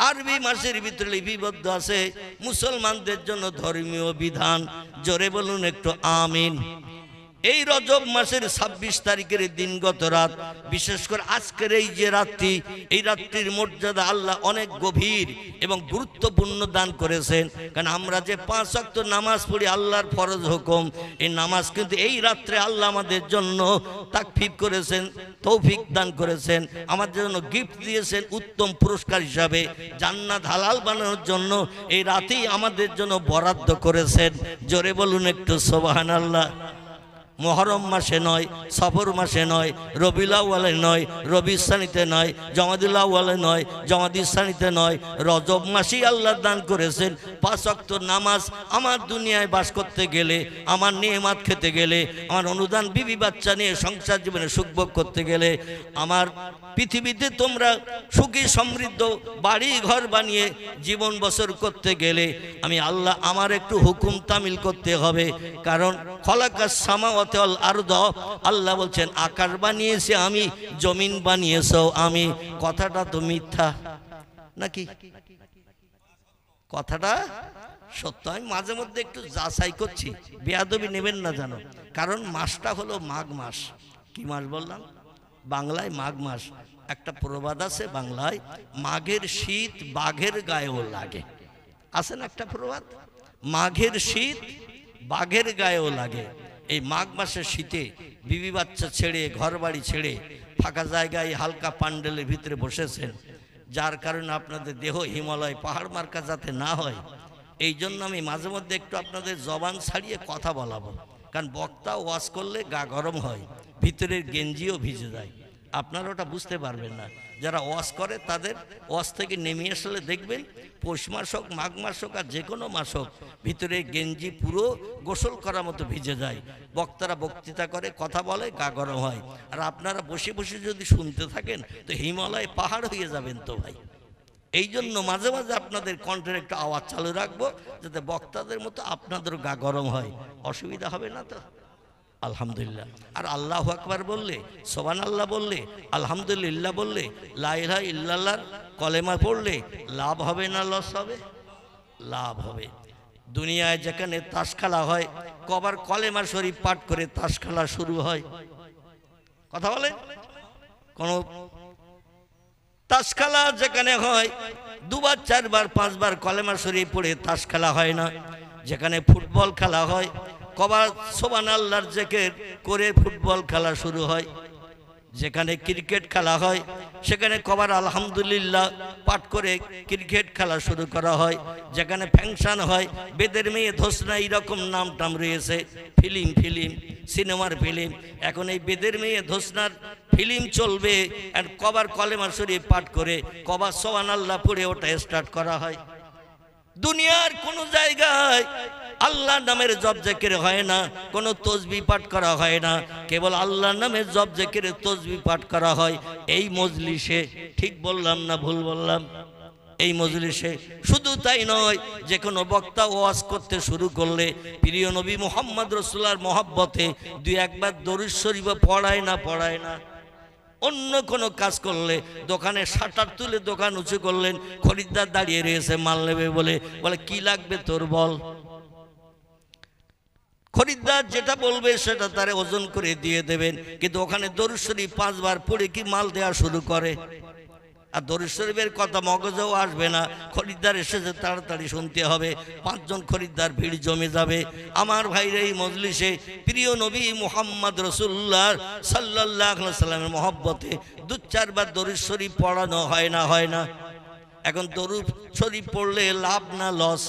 আরবি মাসের ভিতরে লিপিবদ্ধ আছে মুসলমানদের জন্য ধর্মীয় বিধান। জোরে বলুন একটু আমিন। এই রজব মাসের 26 তারিখের দিনগত রাত, বিশেষ করে আজকের এই যে রাত্রি, এই রাত্রির মর্যাদা আল্লাহ অনেক গভীর এবং গুরুত্বপূর্ণ দান করেছেন। কারণ আমরা যে 5 ওয়াক্ত নামাজ পড়ি, আল্লাহর ফরজ হুকুম, এই নামাজ কিন্তু এই রাত্রে আল্লাহ আমাদের জন্য তাকফিফ করেছেন, তৌফিক দান করেছেন, আমাদের জন্য গিফট দিয়েছেন উত্তম পুরস্কার হিসাবে। জান্নাত হালাল বানানোর জন্য এই রাতেই আমাদের জন্য বরাদ্দ করেছেন। জোরে বলুন একটু সুবহানাল্লাহ। মুহররম মাসে নয়, সফর মাসে নয়, রবিউল আউয়ালে নয়, রবিউল সানিতে নয়, জমাদুল আউয়ালে নয়, জমাদুল সানিতে নয়, রজব মাসেই আল্লাহ দান করেছেন 5 ওয়াক্ত নামাজ। আমার দুনিয়ায় বাস করতে গেলে, আমার নেয়ামত খেতে গেলে, আমার অনুদান বিবি বাচ্চা নিয়ে সংসার জীবনে সুখভোগ করতে গেলে, আমার পৃথিবীতে তোমরা সুখী সমৃদ্ধ বাড়ি ঘর বানিয়ে জীবন বসর করতে গেলে আমি আল্লাহ আমার একটু হুকুম তামিল করতে হবে। কারণ খলাকাস সামাওয়াতি ওয়াল আরদ, আল্লাহ বলছেন আকাশ বানিয়েছে আমি, জমিন বানিয়েছো আমি। কথাটা তো মিথ্যা নাকি? কথাটা সত্য। আমি মাঝে মধ্যে একটু যাচাই করছি, বেয়াদবি নেবেন না জানো। কারণ মাসটা হলো মাঘ মাস। কি মাস বললাম? বাংলায় মাঘ মাস। একটা প্রবাদ আছে বাংলায়, মাঘের শীত বাঘের গায়েও লাগে। আছে না একটা প্রবাদ? মাঘের শীত বাঘের গায়েও লাগে। এই মাঘ মাসের শীতে বিবি বাচ্চা ছেড়ে, ঘর বাড়ি ছেড়ে ফাঁকা জায়গায় হালকা পান্ডেলের ভিতরে বসেছেন, যার কারণে আপনাদের দেহ হিমালয় পাহাড় মার্কা যাতে না হয়, এই জন্য আমি মাঝে মধ্যে একটু আপনাদের জবান ছাড়িয়ে কথা বলাবো। কারণ বক্তা ওয়াজ করলে গা গরম হয়, ভিতরের গেঞ্জিও ভিজে যায়। আপনারা ওটা বুঝতে পারবেন না। যারা ওয়াজ করে তাদের ওয়াজ থেকে নেমে আসলে দেখবেন পৌষ মাস হোক, মাঘ মাস হোক, আর যে কোনো মাস হোক, ভিতরে গেঞ্জি পুরো গোসল করার মতো ভিজে যায়। বক্তারা বক্তৃতা করে, কথা বলে, গা গরম হয়। আর আপনারা বসে বসে যদি শুনতে থাকেন তো হিমালয় পাহাড় হয়ে যাবেন তো ভাই। এই জন্য মাঝে মাঝে আপনাদের কণ্ঠের একটু আওয়াজ চালু রাখবো, যাতে বক্তাদের মতো আপনাদেরও গা গরম হয়। অসুবিধা হবে না তো? আলহামদুলিল্লাহ। আর আল্লাহু আকবার বললে, সুবহানাল্লাহ বললে, আলহামদুলিল্লাহ বললে, লা ইলাহা ইল্লাল্লাহর কলেমা পড়লে লাভ হবে না লস হবে? লাভ হবে। দুনিয়ায় যেখানে তাস খেলা হয়, কবার কলেমা শরীফ পাঠ করে তাস খেলা শুরু হয়? কথা বলে? কোন তাস খেলা যেখানে হয় 2 বার 4 বার 5 বার কলেমা শরীফ পড়ে তাস খেলা হয় না। যেখানে ফুটবল খেলা হয়, কবার সুবহানাল্লাহর জিকির করে ফুটবল খেলা শুরু হয়। যেখানে ক্রিকেট খেলা হয় সেখানে কবার আলহামদুলিল্লাহ পাঠ করে ক্রিকেট খেলা শুরু করা হয়। যেখানে ফ্যাংশন হয়, বেদের মেয়ে ধোসনা, এইরকম নাম টাম রয়েছে, ফিল্ম সিনেমার ফিল্ম। এখন এই বেদের মেয়ে ধোসনার ফিল্ম চলবে, আর কবার কলেমা শরীফ পাঠ করে, কবার সুবহানাল্লাহ পড়ে ওটা স্টার্ট করা হয়। দুনিয়ার কোন জায়গায় আল্লাহ নামের জপ জিকির হয় না, কোনো তসবিহ পাঠ করা হয় না, কেবল আল্লাহ নামের জপ জিকির তসবিহ পাঠ করা হয় এই মজলিসে। ঠিক বললাম না ভুল বললাম? এই মজলিসে। শুধু তাই নয়, যে কোনো বক্তা ওয়াজ করতে শুরু করলে প্রিয় নবী মুহাম্মদ রাসূলুল্লাহর মহব্বতে 2-1 বার দরুদ শরীফ পড়ায় না। অন্য কোনো কাজ করলে, দোকানে শাটার তুলে দোকান উঁচু করলেন, খরিদ্দার দাঁড়িয়ে রয়েছে মাল নেবে বলে, কি লাগবে তোর বল। খরিদ্দার যেটা বলবে সেটা তারে ওজন করে দিয়ে দেবেন, কিন্তু ওখানে দরুদ শরীফ 5 বার পড়ে কি মাল দেওয়া শুরু করে। আর দরুদ শরীফের কথা মগজেও আসবে না, খরিদ্দার এসেছে তাড়াতাড়ি শুনতে হবে। 5 জন খরিদ্দার ভিড় জমে যাবে। আমার ভাইরা, এই মজলিসে প্রিয় নবী মুহাম্মদ রাসূলুল্লাহ সাল্লাল্লাহু আলাইহি সাল্লামের মহব্বতে 2-4 বার দরুদ শরীফ পড়ানো হয় না? এখন দরুদ শরীফ পড়লে লাভ না লস?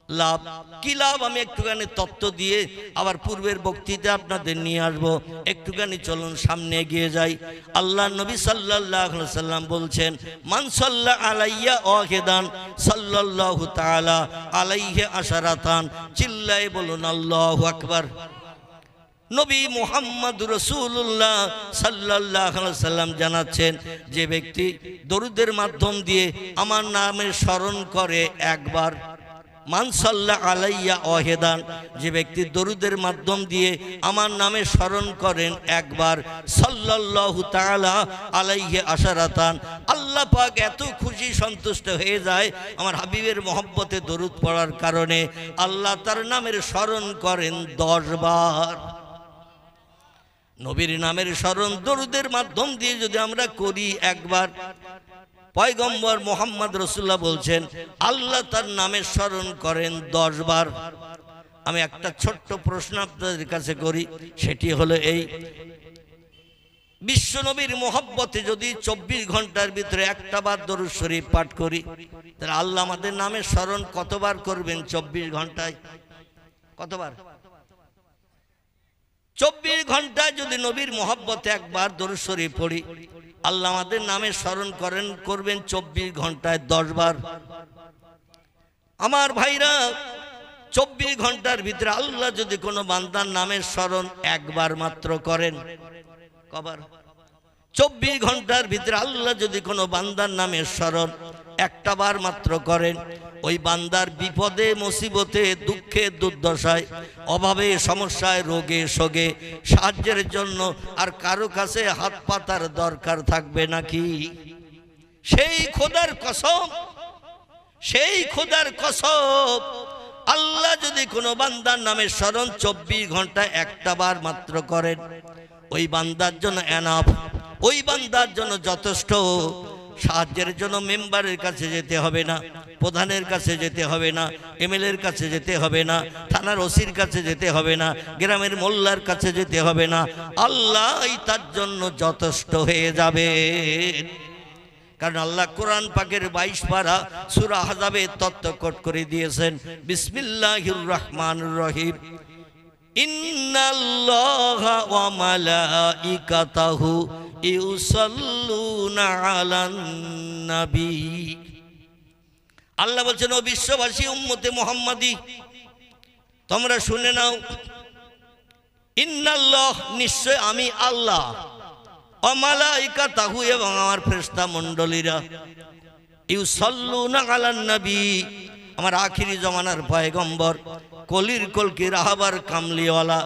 লাভ। কি লাভ? আমি একটুখানি তত্ত্ব দিয়ে আবার পূর্বের বক্তৃতা আপনাদের নিয়ে আসবো। একটুখানি চলুন সামনে এগিয়ে যাই। আল্লাহ নবী সাল্লাল্লাহু আলাইহি সাল্লাম বলছেন, মান সাল্লা আলাইয়া ওয়াহিদান সাল্লাল্লাহু তাআলা আলাইহি আশারাতান। চিল্লায়ে বলুন আল্লাহু আকবার। নবী মুহাম্মদ রাসূলুল্লাহ সাল্লাল্লাহু আলাইহি সাল্লাম জানাচ্ছেন, যে ব্যক্তি দরুদের মাধ্যম দিয়ে আমার নামের স্মরণ করে একবার, মান সাল্লা আলাইয়া ওয়াহিদান, যে ব্যক্তি দরুদের মাধ্যম দিয়ে আমার নামে স্মরণ করেন একবার, সাল্লাল্লাহু তাআলা আলাইহি আশারাতান, আল্লাহ পাক এত খুশি সন্তুষ্ট হয়ে যায় আমার হাবিবের মহব্বতে দরুদ পড়ার কারণে, আল্লাহ তার নামের স্মরণ করেন 10 বার। নবীর নামের স্মরণ দরুদের মাধ্যম দিয়ে যদি আমরা করি একবার, পয়গম্বর মুহাম্মদ রাসূলুল্লাহ বলছেন আল্লাহ তার নামে স্মরণ করেন 10 বার। আমি একটা ছোট্ট প্রশ্ন আপনাদের কাছে করি, সেটি হলো এই, বিশ্ব নবীর মহব্বতে যদি 24 ঘন্টার ভিতরে একটা বার দরুদ শরীফ পাঠ করি, তাহলে আল্লাহ আমাদের নামে স্মরণ কতবার করবেন 24 ঘন্টায়? কতবার? 24 ঘন্টায় যদি নবীর মহব্বতে একবার দরুদ শরীফ পড়ি, আল্লাহ আমাদের নামে স্মরণ করবেন 24 ঘন্টায় 10 বার। আমার ভাইরা, 24 ঘন্টার ভিতরে আল্লাহ যদি কোনো বান্দার নামের স্মরণ একবার মাত্র করেন, কবার? 24 ঘন্টার ভিতরে আল্লাহ যদি কোনো বান্দার নামের স্মরণ একটা বার মাত্র করেন, ওই বান্দার বিপদে মুসিবতে দুঃখে দুর্দশায় অভাবে সমস্যায় রোগে শোকে সাহায্যের জন্য আর কারো কাছে হাত পাতার দরকার থাকবে নাকি? সেই খোদার কসম, সেই খোদার কসম, আল্লাহ যদি কোনো বান্দার নামের স্মরণ 24 ঘন্টায় একটা বার মাত্র করেন, ওই বান্দার জন্য এনাফ, ওই বান্দার জন্য যথেষ্ট। সাহায্যের জন্য মেম্বারের কাছে যেতে হবে না, প্রধানের কাছে যেতে হবে না, এমএলএর কাছে যেতে হবে না, থানার ওসির কাছে যেতে হবে না, গ্রামের মোল্লার কাছে যেতে হবে না, আল্লাহই তার জন্য যথেষ্ট হয়ে যাবে। কারণ আল্লাহ কোরআন পাকের 22 পারা সূরা আহজাবে তত্ত্বকট করে দিয়েছেন, বিসমিল্লাহির রহমানির রহিম, ইন্নাল্লাহা ওয়া মালাইকাতাহু ইউসাল্লুনা আলান নবী। আল্লাহ বলছেন, ও বিশ্ববাসী উম্মতে মুহাম্মাদি, তোমরা শুনে নাও, ইন্নাল্লাহ, নিশ্চয় আমি আল্লাহ, ওয়া মালাইকাতাহু, এবং আমার ফেরেশতা মণ্ডলীরা, ইউসাল্লুনা আলান নবী, আমার আখিরি জমানার পয়গম্বর, কলির কলকি রাহাবার কামলিওয়ালা,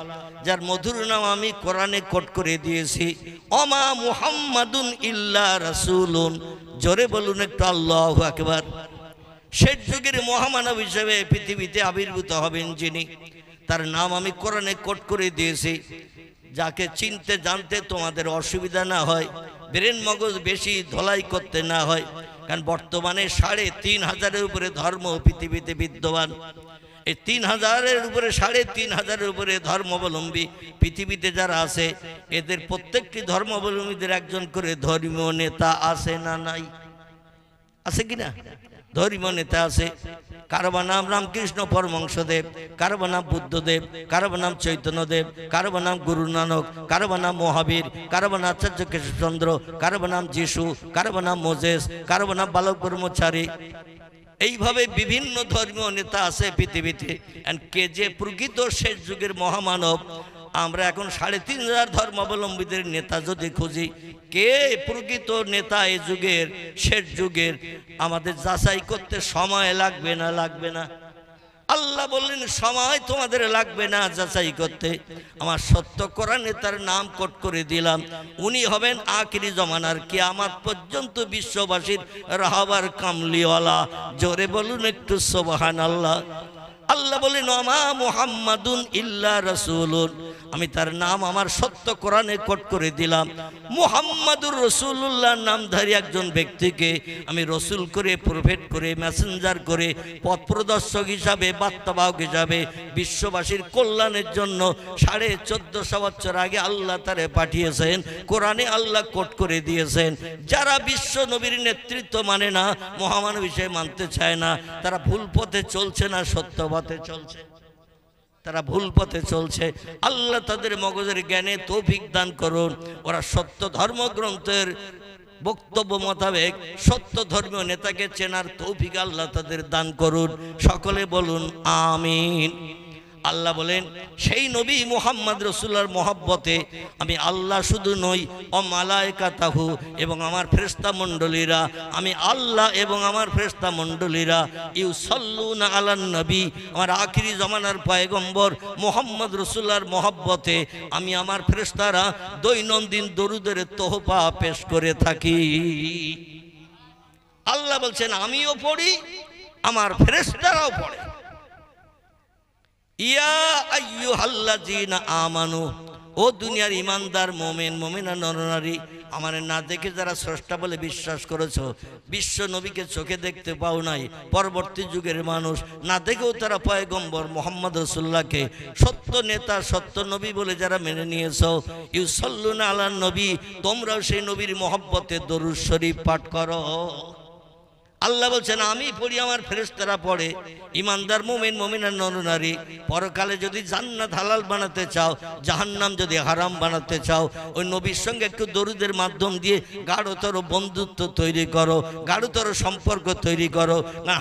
যার মধুর নাম আমি কোরআনে কোট করে দিয়েছি, ওমা মুহাম্মাদুন ইল্লা রাসূলুন। জোরে বলুন একটু আল্লাহু আকবার। শেষ যুগের মহামানব হিসেবে পৃথিবীতে আবির্ভূত হবেন যিনি, তার নাম আমি কোরআনে কোট করে দিয়েছি, যাকে চিনতে জানতে তোমাদের অসুবিধা না হয়, ব্রেন মগজ বেশি ধলাই করতে না হয়। কারণ বর্তমানে ৩৫০০-এর উপরে ধর্ম পৃথিবীতে বিদ্যমান। এই ৩০০০-এর উপরে ৩৫০০-এর উপরে ধর্মাবলম্বী পৃথিবীতে যারা আছে, এদের প্রত্যেকটি ধর্মাবলম্বীদের একজন করে ধর্মীয় নেতা আছে না নাই? আছে কিনা? ধর্মীয় নেতা আছে। কারো নাম রামকৃষ্ণ পরমহংসদেব, কারো নাম বুদ্ধদেব, কারো নাম চৈতন্যদেব, কারো নাম গুরু নানক, কারো নাম মহাবীর, কারো নাম আচার্য কেশবচন্দ্র, কারো নাম যিশু, কারো নাম মোজেস, কারো নাম বালক ব্রহ্মচারী। এইভাবে বিভিন্ন ধর্মীয় নেতা আছে পৃথিবীতে। কে যে প্রকৃত শেষ যুগের মহামানব, আমরা এখন ৩৫০০ ধর্মাবলম্বীদের নেতা যদি খুঁজি, কে প্রকৃত নেতা এই যুগের শেষ যুগের, আমাদের যাচাই করতে সময় লাগবে না? লাগবে না? আল্লাহ বললেন, সময় তোমাদের লাগবে না যাচাই করতে, আমার সত্য কোরআন নেতার নাম কোট করে দিলাম। উনি হবেন আখিরি জমানার কিয়ামত পর্যন্ত বিশ্ববাসীর রাহবার কামলিওয়ালা। জোরে বলুন একটু সুবহানাল্লাহ। আল্লাহ বলেন, ওমা মুহাম্মাদুন ইল্লা রাসূলুন, আমি তার নাম আমার সত্য কোরআনে কোট করে দিলাম। মুহাম্মাদুর রাসূলুল্লাহর নামধারী একজন ব্যক্তিকে আমি রসুল করে, প্রফেট করে, মেসেঞ্জার করে, পথ প্রদর্শক হিসাবে, বার্তাবাহক হিসাবে বিশ্ববাসীর কল্যাণের জন্য 1450 বছর আগে আল্লাহ তারে পাঠিয়েছেন। কোরআনে আল্লাহ কোট করে দিয়েছেন। যারা বিশ্ব নবীর নেতৃত্ব মানে না, মহামানব হিসেবে মানতে চায় না, তারা ভুল পথে চলছে না, সত্য পথে চলছে। তারা ভুল পথে চলছে। আল্লাহ তাদের মগজের জ্ঞানে তৌফিক দান করুন। ওরা সত্য ধর্মগ্রন্থের বক্তব্য মোতাবেক সত্য ধর্মীয় নেতাকে চেনার তৌফিক আল্লাহ তাদের দান করুন। সকলে বলুন আমিন। আল্লাহ বলেন, সেই নবী মুহাম্মদ রাসূলুল্লাহর মহব্বতে আমি আল্লাহ শুধু নই, ও মালায়েকাতাহু, এবং আমার ফেরেশতা মণ্ডলীরা, আমি আল্লাহ এবং আমার ফেরেশতা মণ্ডলীরা, ইউসাল্লুনা আলান নবী, আমার আখিরি জমানার পয়গম্বর মুহাম্মদ রাসূলুল্লাহর মহব্বতে আমি আমার ফেরেশতারা দৈনন্দিন দরুদের তোহফা পেশ করে থাকি। আল্লাহ বলছেন, আমিও পড়ি, আমার ফেরেশতারাও পড়ে। ইয়া আইয়ুহাল্লাযীনা আমানু, ও দুনিয়ার ইমানদার মোমেন মোমেনা নরনারী, আমার না দেখে যারা স্রষ্টা বলে বিশ্বাস করেছো, বিশ্ব নবীকে চোখে দেখতে পাও নাই, পরবর্তী যুগের মানুষ না দেখেও তারা পয়গম্বর মুহাম্মদ রাসূলুল্লাহকে সত্য নেতা, সত্য নবী বলে যারা মেনে নিয়েছো, ইউসাল্লুনা আলান নবী, তোমরাও সেই নবীর মহব্বতে দরুদ শরীফ পাঠ করো। আল্লাহ বলছেন আমি পড়ি, আমার ফেরেশতারা পড়ে। ইমানদার মুমিন মুমিনার নরনারী, পরকালে যদি জান্নাত হালাল বানাতে চাও, জাহান্নাম যদি হারাম বানাতে চাও, ওই নবীর সঙ্গে একটু দরুদের মাধ্যম দিয়ে গাঢ়তর বন্ধুত্ব তৈরি করো, গাঢ়তর সম্পর্ক তৈরি করো।